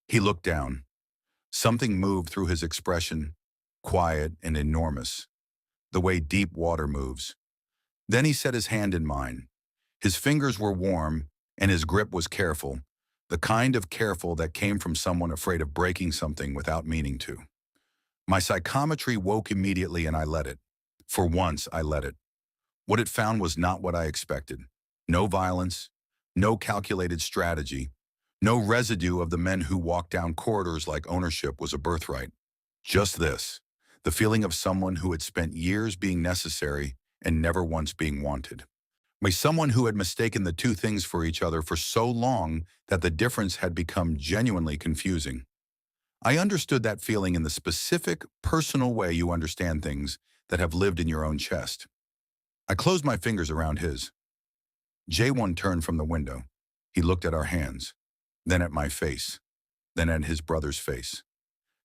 He looked down. Something moved through his expression, quiet and enormous, the way deep water moves. Then he set his hand in mine. His fingers were warm, and his grip was careful, the kind of careful that came from someone afraid of breaking something without meaning to. My psychometry woke immediately and I let it. For once, I let it. What it found was not what I expected. No violence, no calculated strategy, no residue of the men who walked down corridors like ownership was a birthright. Just this, the feeling of someone who had spent years being necessary and never once being wanted. by someone who had mistaken the two things for each other for so long that the difference had become genuinely confusing. I understood that feeling in the specific, personal way you understand things that have lived in your own chest. I closed my fingers around his. J1 turned from the window. He looked at our hands, then at my face, then at his brother's face.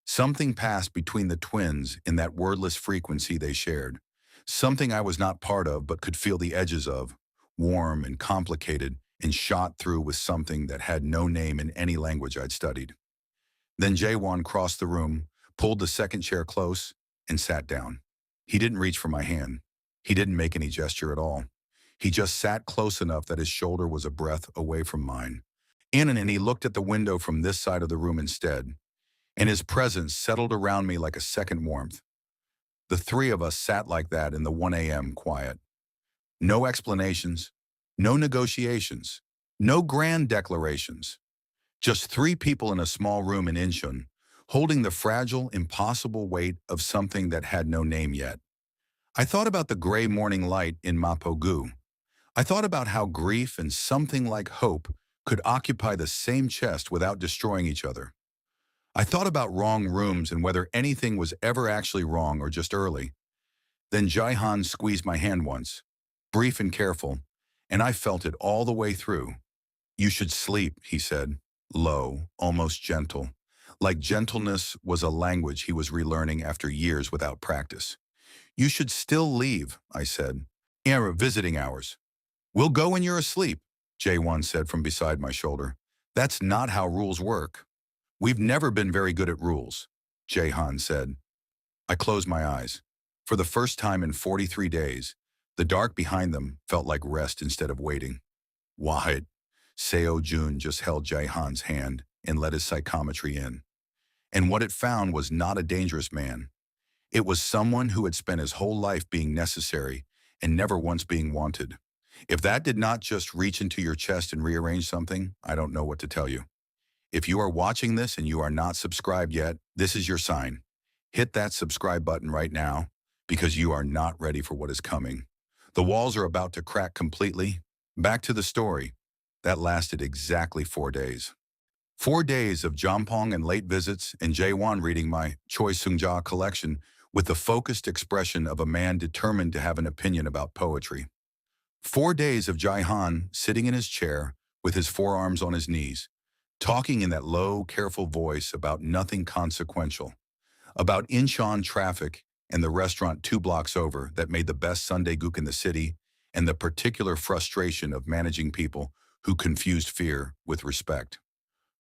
Something passed between the twins in that wordless frequency they shared. Something I was not part of but could feel the edges of, warm and complicated and shot through with something that had no name in any language I'd studied. Then Jaewon crossed the room, pulled the second chair close, and sat down. He didn't reach for my hand. He didn't make any gesture at all. He just sat close enough that his shoulder was a breath away from mine. And he looked at the window from this side of the room instead, and his presence settled around me like a second warmth. The three of us sat like that in the 1 a.m. quiet. No explanations, no negotiations, no grand declarations. Just three people in a small room in Incheon, holding the fragile, impossible weight of something that had no name yet. I thought about the gray morning light in Mapogu. I thought about how grief and something like hope could occupy the same chest without destroying each other. I thought about wrong rooms and whether anything was ever actually wrong or just early. Then Jaehan squeezed my hand once, brief and careful, and I felt it all the way through. "You should sleep," he said, low, almost gentle, like gentleness was a language he was relearning after years without practice. "You should still leave," I said. "Era visiting hours." "We'll go when you're asleep," Jaewon said from beside my shoulder. "That's not how rules work." "We've never been very good at rules," Jaehan said. I closed my eyes. For the first time in 43 days, the dark behind them felt like rest instead of waiting. "Wahid," Seo-joon just held Jaehan's hand and let his psychometry in. And what it found was not a dangerous man. It was someone who had spent his whole life being necessary and never once being wanted. If that did not just reach into your chest and rearrange something, I don't know what to tell you. If you are watching this and you are not subscribed yet, this is your sign. Hit that subscribe button right now because you are not ready for what is coming. The walls are about to crack completely. Back to the story. That lasted exactly 4 days. 4 days of Jampong and late visits and Jaewon reading my Choi Seung-ja collection with the focused expression of a man determined to have an opinion about poetry. 4 days of Jaehan sitting in his chair with his forearms on his knees, talking in that low, careful voice about nothing consequential, about Incheon traffic and the restaurant 2 blocks over that made the best Sunday gook in the city, and the particular frustration of managing people who confused fear with respect.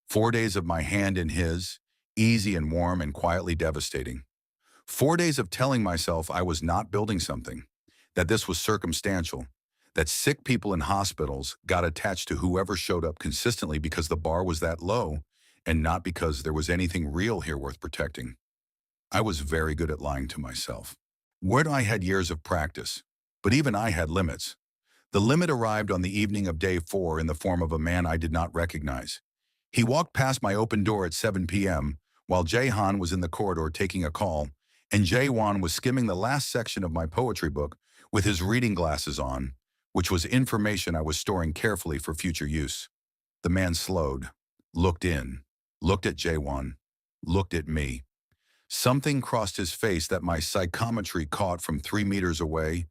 4 days of my hand in his, easy and warm and quietly devastating. 4 days of telling myself I was not building something, that this was circumstantial, that sick people in hospitals got attached to whoever showed up consistently because the bar was that low and not because there was anything real here worth protecting. I was very good at lying to myself. Where I had years of practice, but even I had limits. The limit arrived on the evening of day 4 in the form of a man I did not recognize. He walked past my open door at 7 p.m. while Jaehan was in the corridor taking a call, and Jaewon was skimming the last section of my poetry book with his reading glasses on, which was information I was storing carefully for future use. The man slowed, looked in, looked at Jaewon, looked at me. Something crossed his face that my psychometry caught from 3 meters away,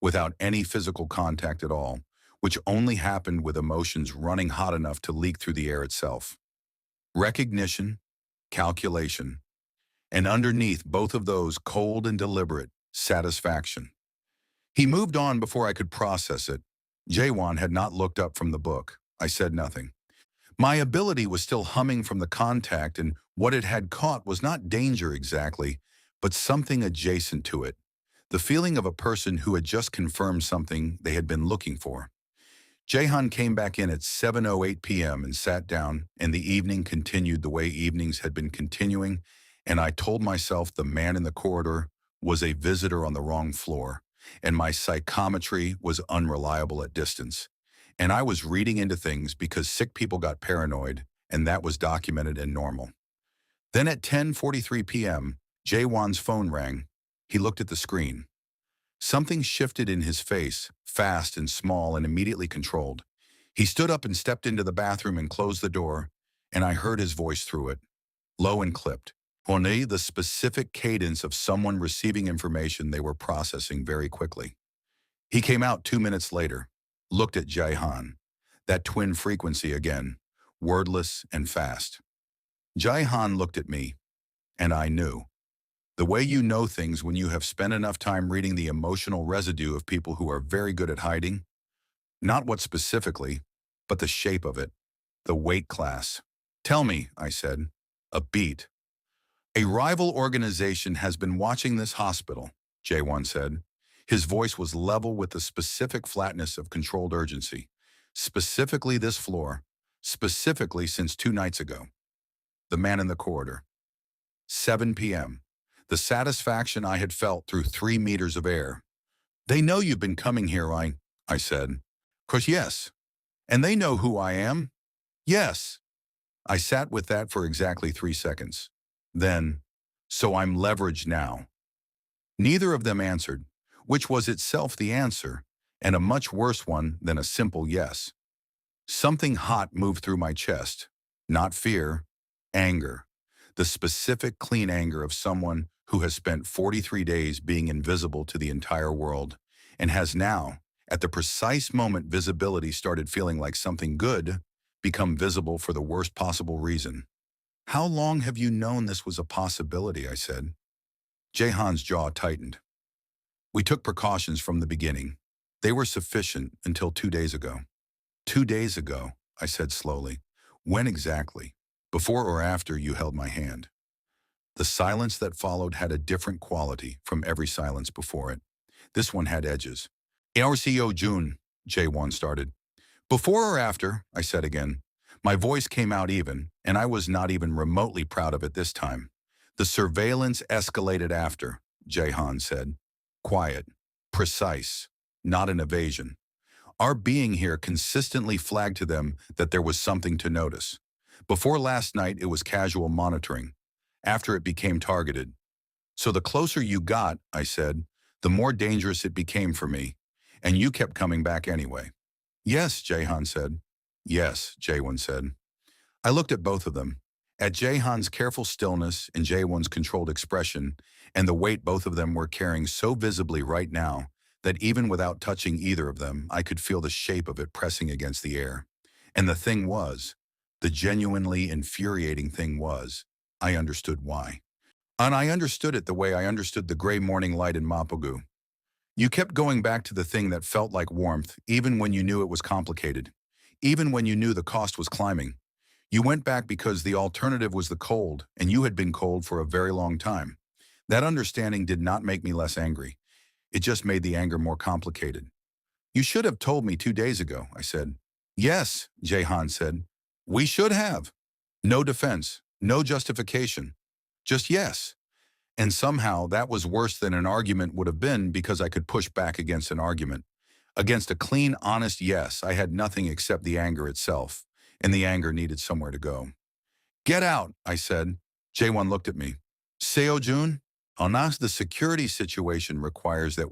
without any physical contact at all, which only happened with emotions running hot enough to leak through the air itself. Recognition, calculation, and underneath both of those cold and deliberate, satisfaction. He moved on before I could process it. Jaewon had not looked up from the book. I said nothing. My ability was still humming from the contact, and what it had caught was not danger exactly, but something adjacent to it. The feeling of a person who had just confirmed something they had been looking for. Jaehan came back in at 7:08 p.m. and sat down, and the evening continued the way evenings had been continuing, and I told myself the man in the corridor was a visitor on the wrong floor, and my psychometry was unreliable at distance. And I was reading into things because sick people got paranoid, and that was documented and normal. Then at 10:43 p.m., Jaewon's phone rang. He looked at the screen. Something shifted in his face, fast and small and immediately controlled. He stood up and stepped into the bathroom and closed the door, and I heard his voice through it, low and clipped. Only the specific cadence of someone receiving information they were processing very quickly. He came out 2 minutes later, looked at Jae-han. That twin frequency again, wordless and fast. Jae-han looked at me, and I knew. The way you know things when you have spent enough time reading the emotional residue of people who are very good at hiding. Not what specifically, but the shape of it, the weight class. Tell me, I said, a beat. A rival organization has been watching this hospital, Jae-won said. His voice was level with the specific flatness of controlled urgency. Specifically this floor, specifically since 2 nights ago. The man in the corridor. 7 p.m. The satisfaction I had felt through 3 meters of air. They know you've been coming here, I said. 'Cause yes. And they know who I am? Yes. I sat with that for exactly 3 seconds. Then, so I'm leveraged now. Neither of them answered, which was itself the answer, and a much worse one than a simple yes. Something hot moved through my chest. Not fear, anger. The specific clean anger of someone who has spent 43 days being invisible to the entire world and has now, at the precise moment visibility started feeling like something good, become visible for the worst possible reason. How long have you known this was a possibility, I said. Jae-han's jaw tightened. We took precautions from the beginning. They were sufficient until 2 days ago. 2 days ago, I said slowly. When exactly? Before or after you held my hand? The silence that followed had a different quality from every silence before it. This one had edges. Our Seo-joon, Jae-won started. Before or after, I said again. My voice came out even, and I was not even remotely proud of it this time. The surveillance escalated after, Jae-han said. Quiet, precise, not an evasion. Our being here consistently flagged to them that there was something to notice. Before last night, it was casual monitoring. After it became targeted. So the closer you got, I said, the more dangerous it became for me. And you kept coming back anyway. Yes, Jae-han said. Yes, Jae-won said. I looked at both of them. At Jae-han's careful stillness and Jae-won's controlled expression, and the weight both of them were carrying so visibly right now that even without touching either of them, I could feel the shape of it pressing against the air. And the thing was, the genuinely infuriating thing was, I understood why. And I understood it the way I understood the gray morning light in Mapogu. You kept going back to the thing that felt like warmth, even when you knew it was complicated. Even when you knew the cost was climbing. You went back because the alternative was the cold, and you had been cold for a very long time. That understanding did not make me less angry. It just made the anger more complicated. You should have told me 2 days ago, I said. Yes, Jae-han said. We should have. No defense, no justification. Just yes. And somehow that was worse than an argument would have been because I could push back against an argument. Against a clean, honest yes, I had nothing except the anger itself, and the anger needed somewhere to go. Get out, I said. Jae-won looked at me. Seo-joon, Anas, the security situation requires that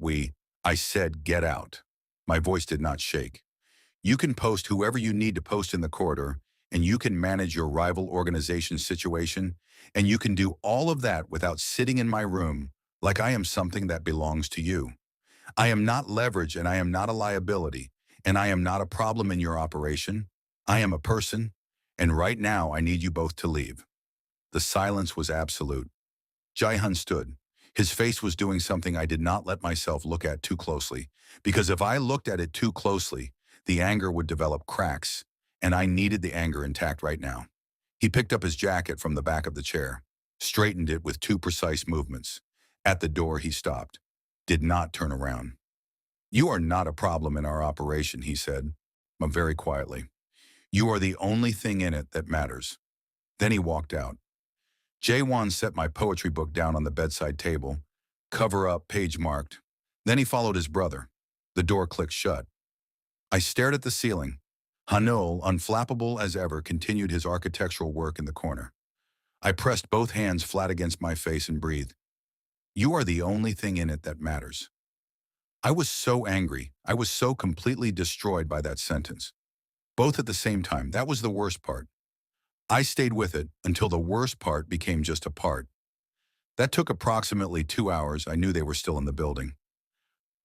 I said get out. My voice did not shake. You can post whoever you need to post in the corridor, and you can manage your rival organization's situation, and you can do all of that without sitting in my room like I am something that belongs to you. I am not leverage and I am not a liability, and I am not a problem in your operation. I am a person, and right now I need you both to leave. The silence was absolute. Jae-han stood. His face was doing something I did not let myself look at too closely, because if I looked at it too closely, the anger would develop cracks, and I needed the anger intact right now. He picked up his jacket from the back of the chair, straightened it with 2 precise movements. At the door, he stopped, did not turn around. You are not a problem in our operation, he said, but very quietly. You are the only thing in it that matters. Then he walked out. Jae-won set my poetry book down on the bedside table, cover up, page marked. Then he followed his brother. The door clicked shut. I stared at the ceiling. Haneul, unflappable as ever, continued his architectural work in the corner. I pressed both hands flat against my face and breathed. You are the only thing in it that matters. I was so angry. I was so completely destroyed by that sentence. Both at the same time. That was the worst part. I stayed with it until the worst part became just a part. That took approximately 2 hours. I knew they were still in the building.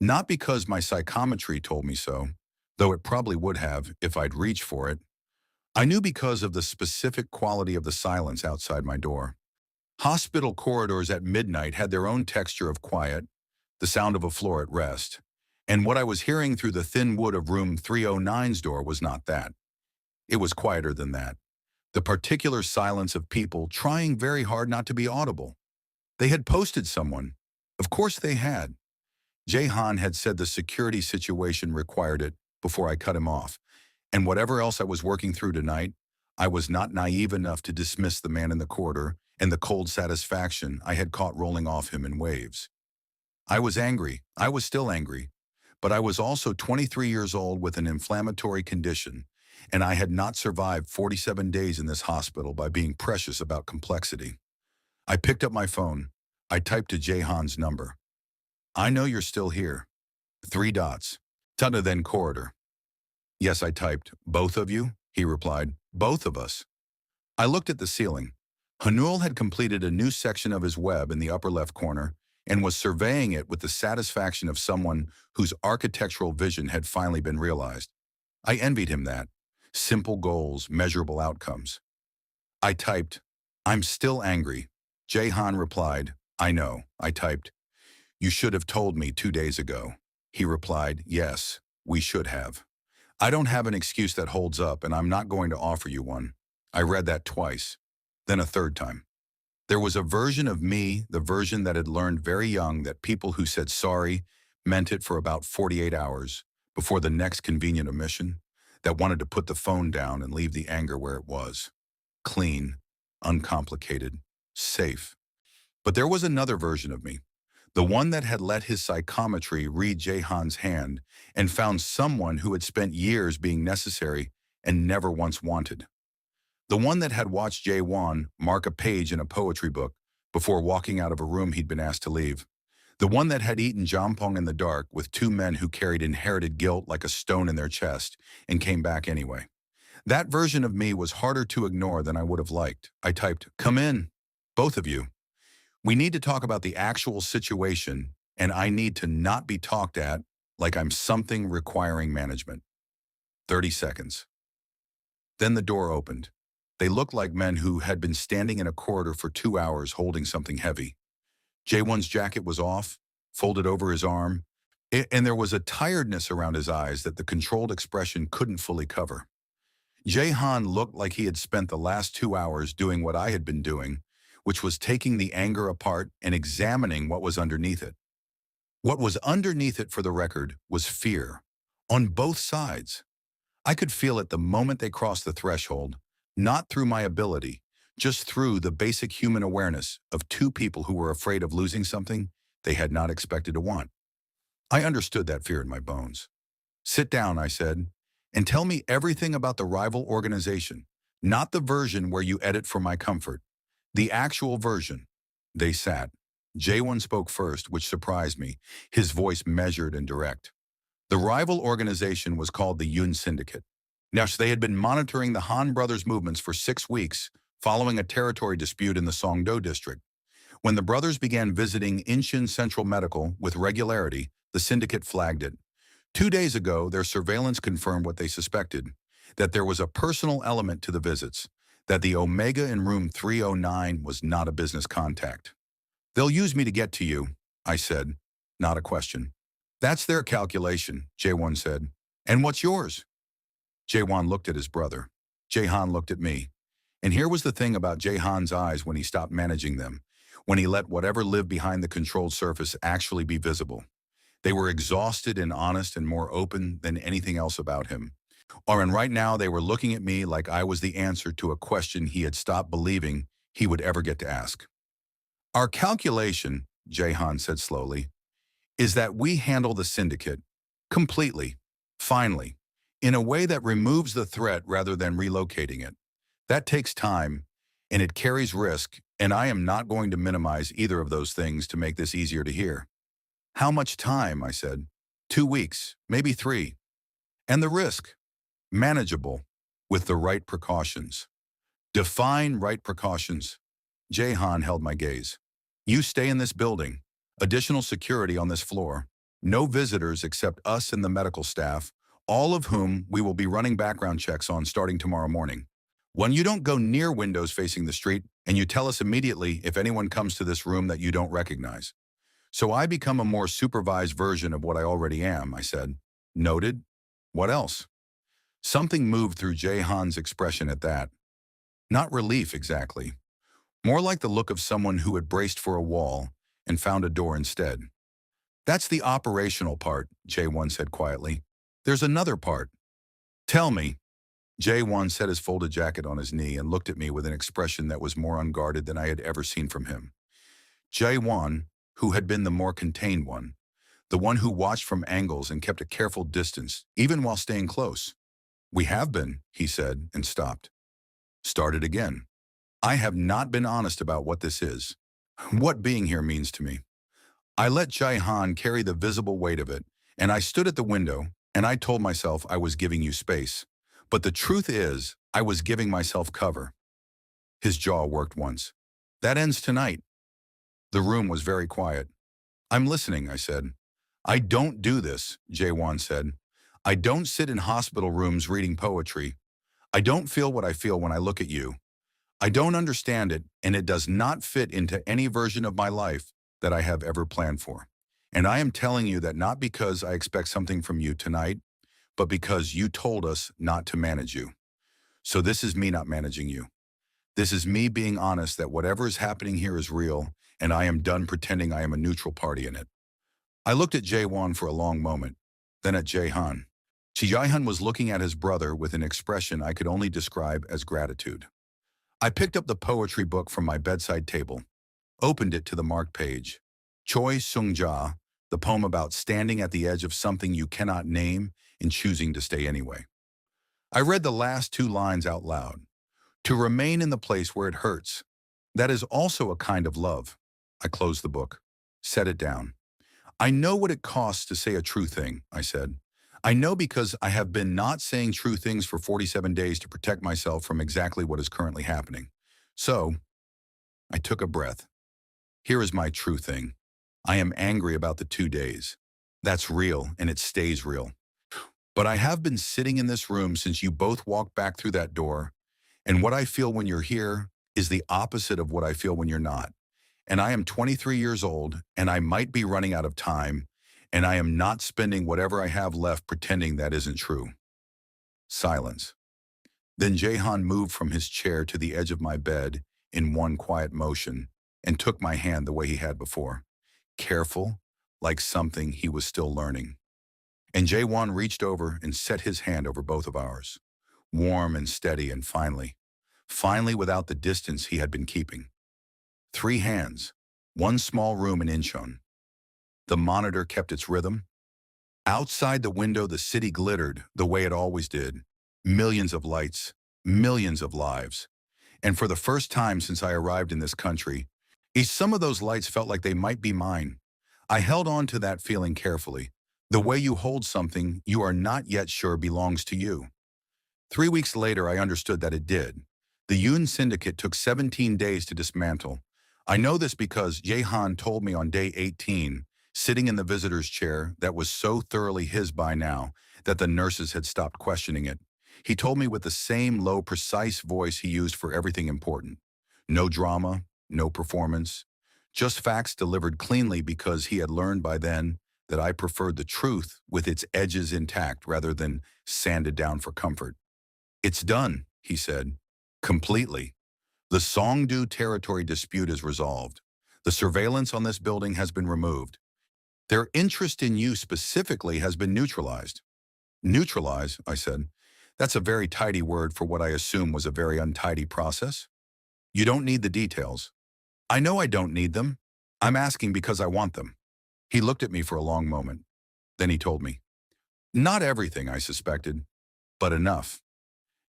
Not because my psychometry told me so, though it probably would have if I'd reached for it. I knew because of the specific quality of the silence outside my door. Hospital corridors at midnight had their own texture of quiet, the sound of a floor at rest. And what I was hearing through the thin wood of room 309's door was not that. It was quieter than that. The particular silence of people trying very hard not to be audible. They had posted someone. Of course they had. Jae-han had said the security situation required it before I cut him off. And whatever else I was working through tonight, I was not naive enough to dismiss the man in the corridor and the cold satisfaction I had caught rolling off him in waves. I was angry. I was still angry. But I was also 23 years old with an inflammatory condition, and I had not survived 47 days in this hospital by being precious about complexity. I picked up my phone. I typed to Jae-han's number. I know you're still here. 3 dots. Tana then corridor. Yes, I typed. Both of you? He replied. Both of us. I looked at the ceiling. Haneul had completed a new section of his web in the upper left corner and was surveying it with the satisfaction of someone whose architectural vision had finally been realized. I envied him that. Simple goals, measurable outcomes. I typed, I'm still angry. Jae-han replied, I know. I typed, you should have told me 2 days ago. He replied, yes, we should have. I don't have an excuse that holds up, and I'm not going to offer you one. I read that twice, then a third time. There was a version of me, the version that had learned very young that people who said sorry meant it for about 48 hours before the next convenient omission, that wanted to put the phone down and leave the anger where it was. Clean, uncomplicated, safe. But there was another version of me, the one that had let his psychometry read Jae-han's hand and found someone who had spent years being necessary and never once wanted. The one that had watched Jae-won mark a page in a poetry book before walking out of a room he'd been asked to leave. The one that had eaten jampong in the dark with 2 men who carried inherited guilt like a stone in their chest and came back anyway. That version of me was harder to ignore than I would have liked. I typed, come in, both of you. We need to talk about the actual situation, and I need to not be talked at like I'm something requiring management. 30 seconds. Then the door opened. They looked like men who had been standing in a corridor for 2 hours holding something heavy. Jae-won's jacket was off, folded over his arm, and there was a tiredness around his eyes that the controlled expression couldn't fully cover. Jae-han looked like he had spent the last 2 hours doing what I had been doing, which was taking the anger apart and examining what was underneath it. What was underneath it, for the record, was fear. On both sides. I could feel it the moment they crossed the threshold, not through my ability, just through the basic human awareness of 2 people who were afraid of losing something they had not expected to want. I understood that fear in my bones. Sit down, I said, and tell me everything about the rival organization, not the version where you edit for my comfort. The actual version. They sat. Jae-won spoke first, which surprised me, his voice measured and direct. The rival organization was called the Yoon Syndicate. Now, they had been monitoring the Han brothers' movements for 6 weeks, following a territory dispute in the Songdo district. When the brothers began visiting Incheon Central Medical with regularity, the syndicate flagged it. 2 days ago, their surveillance confirmed what they suspected, that there was a personal element to the visits, that the Omega in room 309 was not a business contact. They'll use me to get to you, I said, not a question. That's their calculation, Jae-won said. And what's yours? Jae-won looked at his brother. Jae-han looked at me. And here was the thing about Jae-han's eyes when he stopped managing them, when he let whatever lived behind the controlled surface actually be visible. They were exhausted and honest and more open than anything else about him. And right now they were looking at me like I was the answer to a question he had stopped believing he would ever get to ask. Our calculation, Jae-han said slowly, is that we handle the syndicate completely, finally, in a way that removes the threat rather than relocating it. That takes time, and it carries risk, and I am not going to minimize either of those things to make this easier to hear. How much time? I said. 2 weeks, maybe 3. And the risk? Manageable, with the right precautions. Define right precautions. Jae-han held my gaze. You stay in this building. Additional security on this floor. No visitors except us and the medical staff, all of whom we will be running background checks on starting tomorrow morning. When you don't go near windows facing the street, and you tell us immediately if anyone comes to this room that you don't recognize. So I become a more supervised version of what I already am, I said. Noted. What else? Something moved through Jae-han's expression at that. Not relief, exactly. More like the look of someone who had braced for a wall and found a door instead. That's the operational part, Jae-won said quietly. There's another part. Tell me. Jae-won set his folded jacket on his knee and looked at me with an expression that was more unguarded than I had ever seen from him. Jae-won, who had been the more contained one, the one who watched from angles and kept a careful distance, even while staying close. We have been, he said, and stopped. Started again. I have not been honest about what this is, what being here means to me. I let Jae-han carry the visible weight of it, and I stood at the window, and I told myself I was giving you space. But the truth is, I was giving myself cover. His jaw worked once. That ends tonight. The room was very quiet. I'm listening, I said. I don't do this, Jae-won said. I don't sit in hospital rooms reading poetry. I don't feel what I feel when I look at you. I don't understand it, and it does not fit into any version of my life that I have ever planned for. And I am telling you that not because I expect something from you tonight, but because you told us not to manage you. So this is me not managing you. This is me being honest that whatever is happening here is real, and I am done pretending I am a neutral party in it. I looked at Jae-won for a long moment, then at Jae-han. Jae-han was looking at his brother with an expression I could only describe as gratitude. I picked up the poetry book from my bedside table, opened it to the marked page. Choi Sung-ja, the poem about standing at the edge of something you cannot name and choosing to stay anyway. I read the last 2 lines out loud. To remain in the place where it hurts. That is also a kind of love. I closed the book, set it down. I know what it costs to say a true thing, I said. I know because I have been not saying true things for 47 days to protect myself from exactly what is currently happening. So, I took a breath. Here is my true thing. I am angry about the 2 days. That's real, and it stays real. But I have been sitting in this room since you both walked back through that door, and what I feel when you're here is the opposite of what I feel when you're not. And I am 23 years old, and I might be running out of time, and I am not spending whatever I have left pretending that isn't true. Silence. Then Jae-han moved from his chair to the edge of my bed in one quiet motion and took my hand the way he had before. Careful, like something he was still learning. And Jae-won reached over and set his hand over both of ours. Warm and steady, and finally without the distance he had been keeping. 3 hands, 1 small room in Incheon. The monitor kept its rhythm. Outside the window, the city glittered the way it always did. Millions of lights, millions of lives. And for the first time since I arrived in this country, some of those lights felt like they might be mine. I held on to that feeling carefully. The way you hold something you are not yet sure belongs to you. 3 weeks later, I understood that it did. The Yoon Syndicate took 17 days to dismantle. I know this because Jae-han told me on day 18, sitting in the visitor's chair that was so thoroughly his by now that the nurses had stopped questioning it. He told me with the same low, precise voice he used for everything important. No drama, no performance, just facts delivered cleanly because he had learned by then that I preferred the truth with its edges intact rather than sanded down for comfort. It's done, he said, completely. The Songdo territory dispute is resolved. The surveillance on this building has been removed. Their interest in you specifically has been neutralized. Neutralize, I said. That's a very tidy word for what I assume was a very untidy process. You don't need the details. I know I don't need them. I'm asking because I want them. He looked at me for a long moment. Then he told me. Not everything, I suspected, but enough.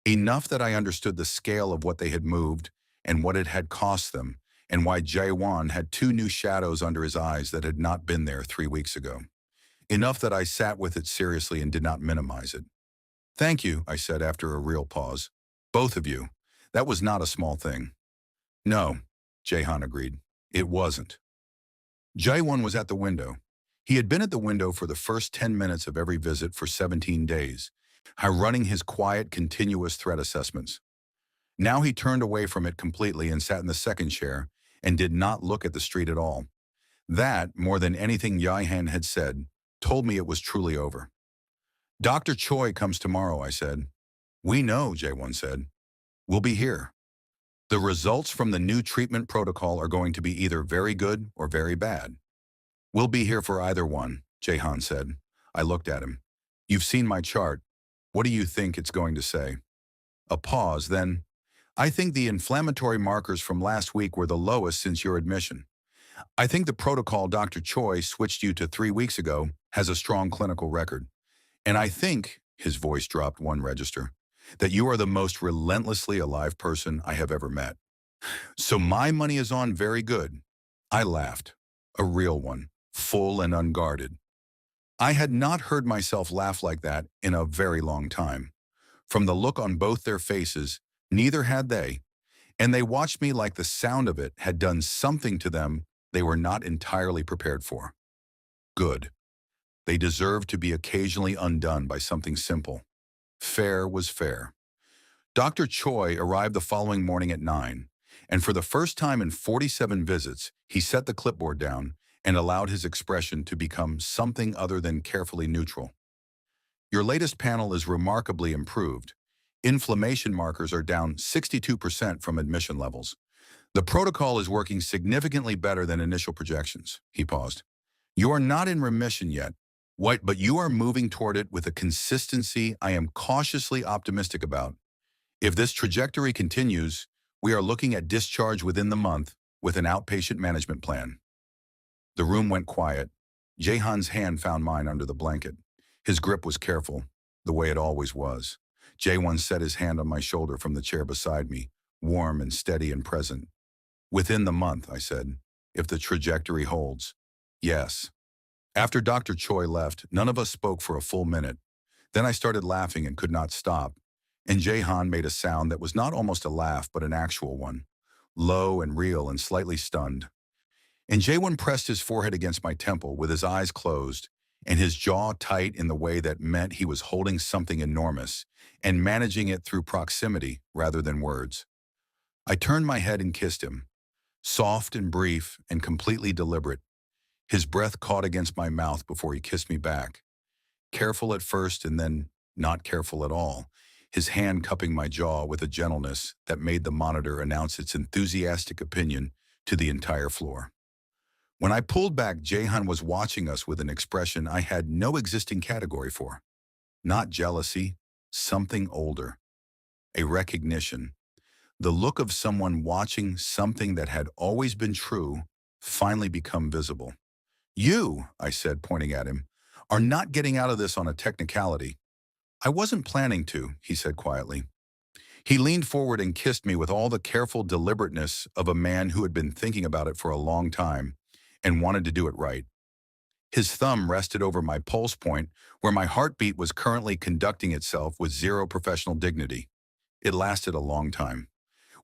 Enough that I understood the scale of what they had moved and what it had cost them, and why Jae-won had 2 new shadows under his eyes that had not been there 3 weeks ago. enough that I sat with it seriously and did not minimize it. Thank you, I said after a real pause. Both of you. That was not a small thing. No, Jaehan agreed. It wasn't. Jaewon was at the window. He had been at the window for the first 10 minutes of every visit for 17 days, running his quiet, continuous threat assessments. Now he turned away from it completely and sat in the second chair and did not look at the street at all. That, more than anything Jaehan had said, told me it was truly over. Dr. Choi comes tomorrow, I said. We know, Jaewon said. We'll be here. The results from the new treatment protocol are going to be either very good or very bad. We'll be here for either one, Jaehan said. I looked at him. You've seen my chart. What do you think it's going to say? A pause, then. I think the inflammatory markers from last week were the lowest since your admission. I think the protocol Dr. Choi switched you to 3 weeks ago has a strong clinical record. And I think, his voice dropped one register, that you are the most relentlessly alive person I have ever met. So my money is on very good. I laughed. A real one, full and unguarded. I had not heard myself laugh like that in a very long time. From the look on both their faces, neither had they, and they watched me like the sound of it had done something to them they were not entirely prepared for. Good. They deserved to be occasionally undone by something simple. Fair was fair. Dr. Choi arrived the following morning at 9, and for the first time in 47 visits, he set the clipboard down and allowed his expression to become something other than carefully neutral. Your latest panel is remarkably improved. Inflammation markers are down 62% from admission levels. The protocol is working significantly better than initial projections. He paused. You are not in remission yet, but you are moving toward it with a consistency I am cautiously optimistic about. If this trajectory continues, we are looking at discharge within the month with an outpatient management plan. The room went quiet. Jaehan's hand found mine under the blanket. His grip was careful, the way it always was. Jaewon set his hand on my shoulder from the chair beside me, warm and steady and present. Within the month, I said, if the trajectory holds. Yes. After Dr. Choi left, none of us spoke for a full minute. Then I started laughing and could not stop, and Jaehan made a sound that was not almost a laugh but an actual one, low and real and slightly stunned. And Jaewon pressed his forehead against my temple with his eyes closed and his jaw tight in the way that meant he was holding something enormous and managing it through proximity rather than words. I turned my head and kissed him, soft and brief and completely deliberate. His breath caught against my mouth before he kissed me back. Careful at first and then not careful at all, his hand cupping my jaw with a gentleness that made the monitor announce its enthusiastic opinion to the entire floor. When I pulled back, Jaehan was watching us with an expression I had no existing category for. Not jealousy, something older. A recognition. The look of someone watching something that had always been true finally become visible. You, I said, pointing at him, are not getting out of this on a technicality. I wasn't planning to, he said quietly. He leaned forward and kissed me with all the careful deliberateness of a man who had been thinking about it for a long time and wanted to do it right. His thumb rested over my pulse point where my heartbeat was currently conducting itself with zero professional dignity. It lasted a long time.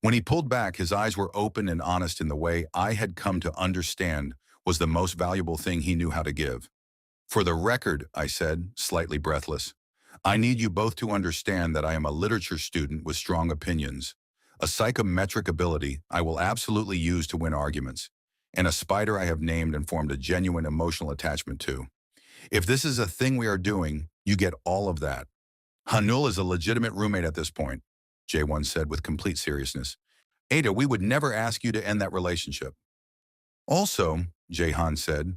When he pulled back, his eyes were open and honest in the way I had come to understand was the most valuable thing he knew how to give. For the record, I said, slightly breathless, I need you both to understand that I am a literature student with strong opinions, a psychometric ability I will absolutely use to win arguments, and a spider I have named and formed a genuine emotional attachment to. If this is a thing we are doing, you get all of that. Haneul is a legitimate roommate at this point, Jaewon said with complete seriousness. Ada, we would never ask you to end that relationship. Also, Jaehan said,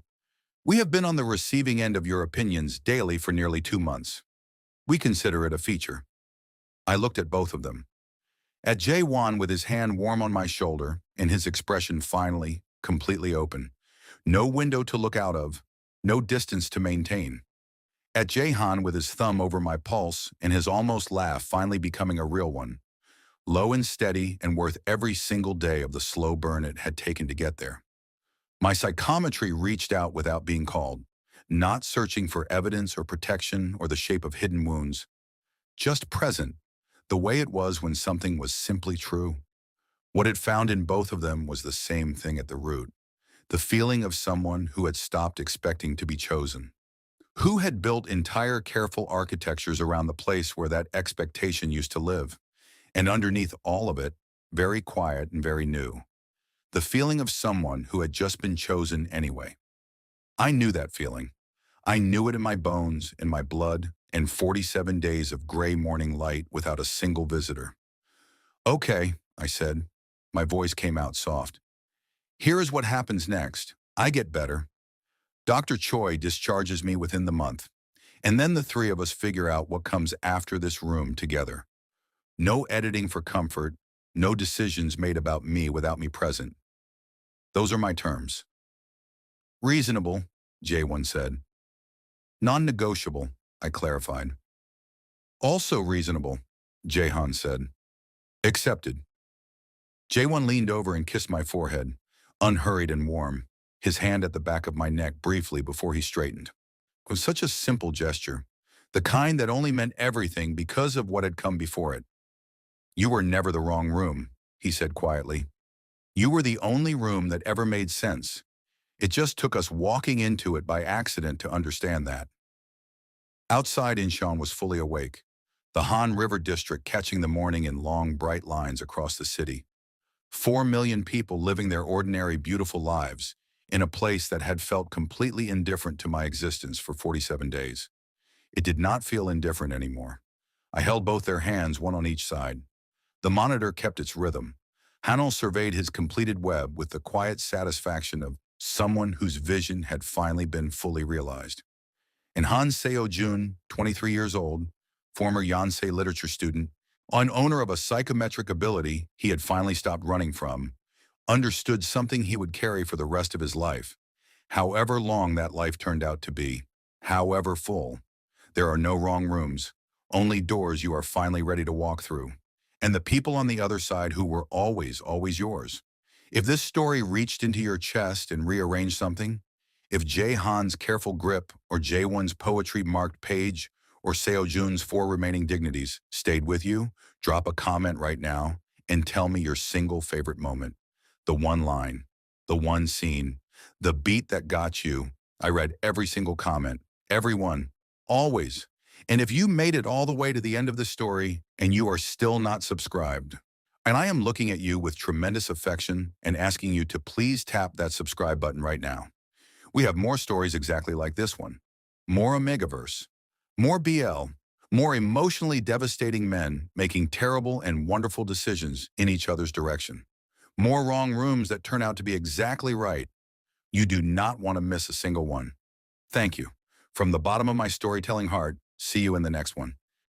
we have been on the receiving end of your opinions daily for nearly 2 months. We consider it a feature. I looked at both of them. At Jaewon with his hand warm on my shoulder and his expression finally, completely open. No window to look out of, no distance to maintain. At Jaehan with his thumb over my pulse and his almost laugh finally becoming a real one. Low and steady and worth every single day of the slow burn it had taken to get there. My psychometry reached out without being called. not searching for evidence or protection or the shape of hidden wounds, just present, the way it was when something was simply true. What it found in both of them was the same thing at the root, the feeling of someone who had stopped expecting to be chosen, who had built entire careful architectures around the place where that expectation used to live, and underneath all of it, very quiet and very new, the feeling of someone who had just been chosen anyway. I knew that feeling. I knew it in my bones, in my blood, and 47 days of gray morning light without a single visitor. Okay, I said. My voice came out soft. Here is what happens next. I get better. Dr. Choi discharges me within the month. And then the three of us figure out what comes after this room together. No editing for comfort, no decisions made about me without me present. Those are my terms. Reasonable, J1 said. Non-negotiable, I clarified. Also reasonable, Jaehan said. Accepted. J1 leaned over and kissed my forehead, unhurried and warm, his hand at the back of my neck briefly before he straightened. It was such a simple gesture, the kind that only meant everything because of what had come before it. You were never the wrong room, he said quietly. You were the only room that ever made sense. It just took us walking into it by accident to understand that. Outside, Incheon was fully awake, the Han River district catching the morning in long, bright lines across the city. 4 million people living their ordinary, beautiful lives in a place that had felt completely indifferent to my existence for 47 days. It did not feel indifferent anymore. I held both their hands, one on each side. The monitor kept its rhythm. Haneul surveyed his completed web with the quiet satisfaction of someone whose vision had finally been fully realized. And Han Seo-joon, 23 years old, former Yonsei literature student, an owner of a psychometric ability he had finally stopped running from, understood something he would carry for the rest of his life, however long that life turned out to be, however full. There are no wrong rooms, only doors you are finally ready to walk through, and the people on the other side who were always, always yours. If this story reached into your chest and rearranged something, if Jae-han's careful grip or Jae-won's poetry-marked page or Seo-joon's 4 remaining dignities stayed with you, drop a comment right now and tell me your single favorite moment. The one line, the one scene, the beat that got you. I read every single comment, every one, always. And if you made it all the way to the end of the story and you are still not subscribed, and I am looking at you with tremendous affection and asking you to please tap that subscribe button right now. We have more stories exactly like this one. More omegaverse. More BL. More emotionally devastating men making terrible and wonderful decisions in each other's direction. More wrong rooms that turn out to be exactly right. You do not want to miss a single one. Thank you. From the bottom of my storytelling heart, see you in the next one.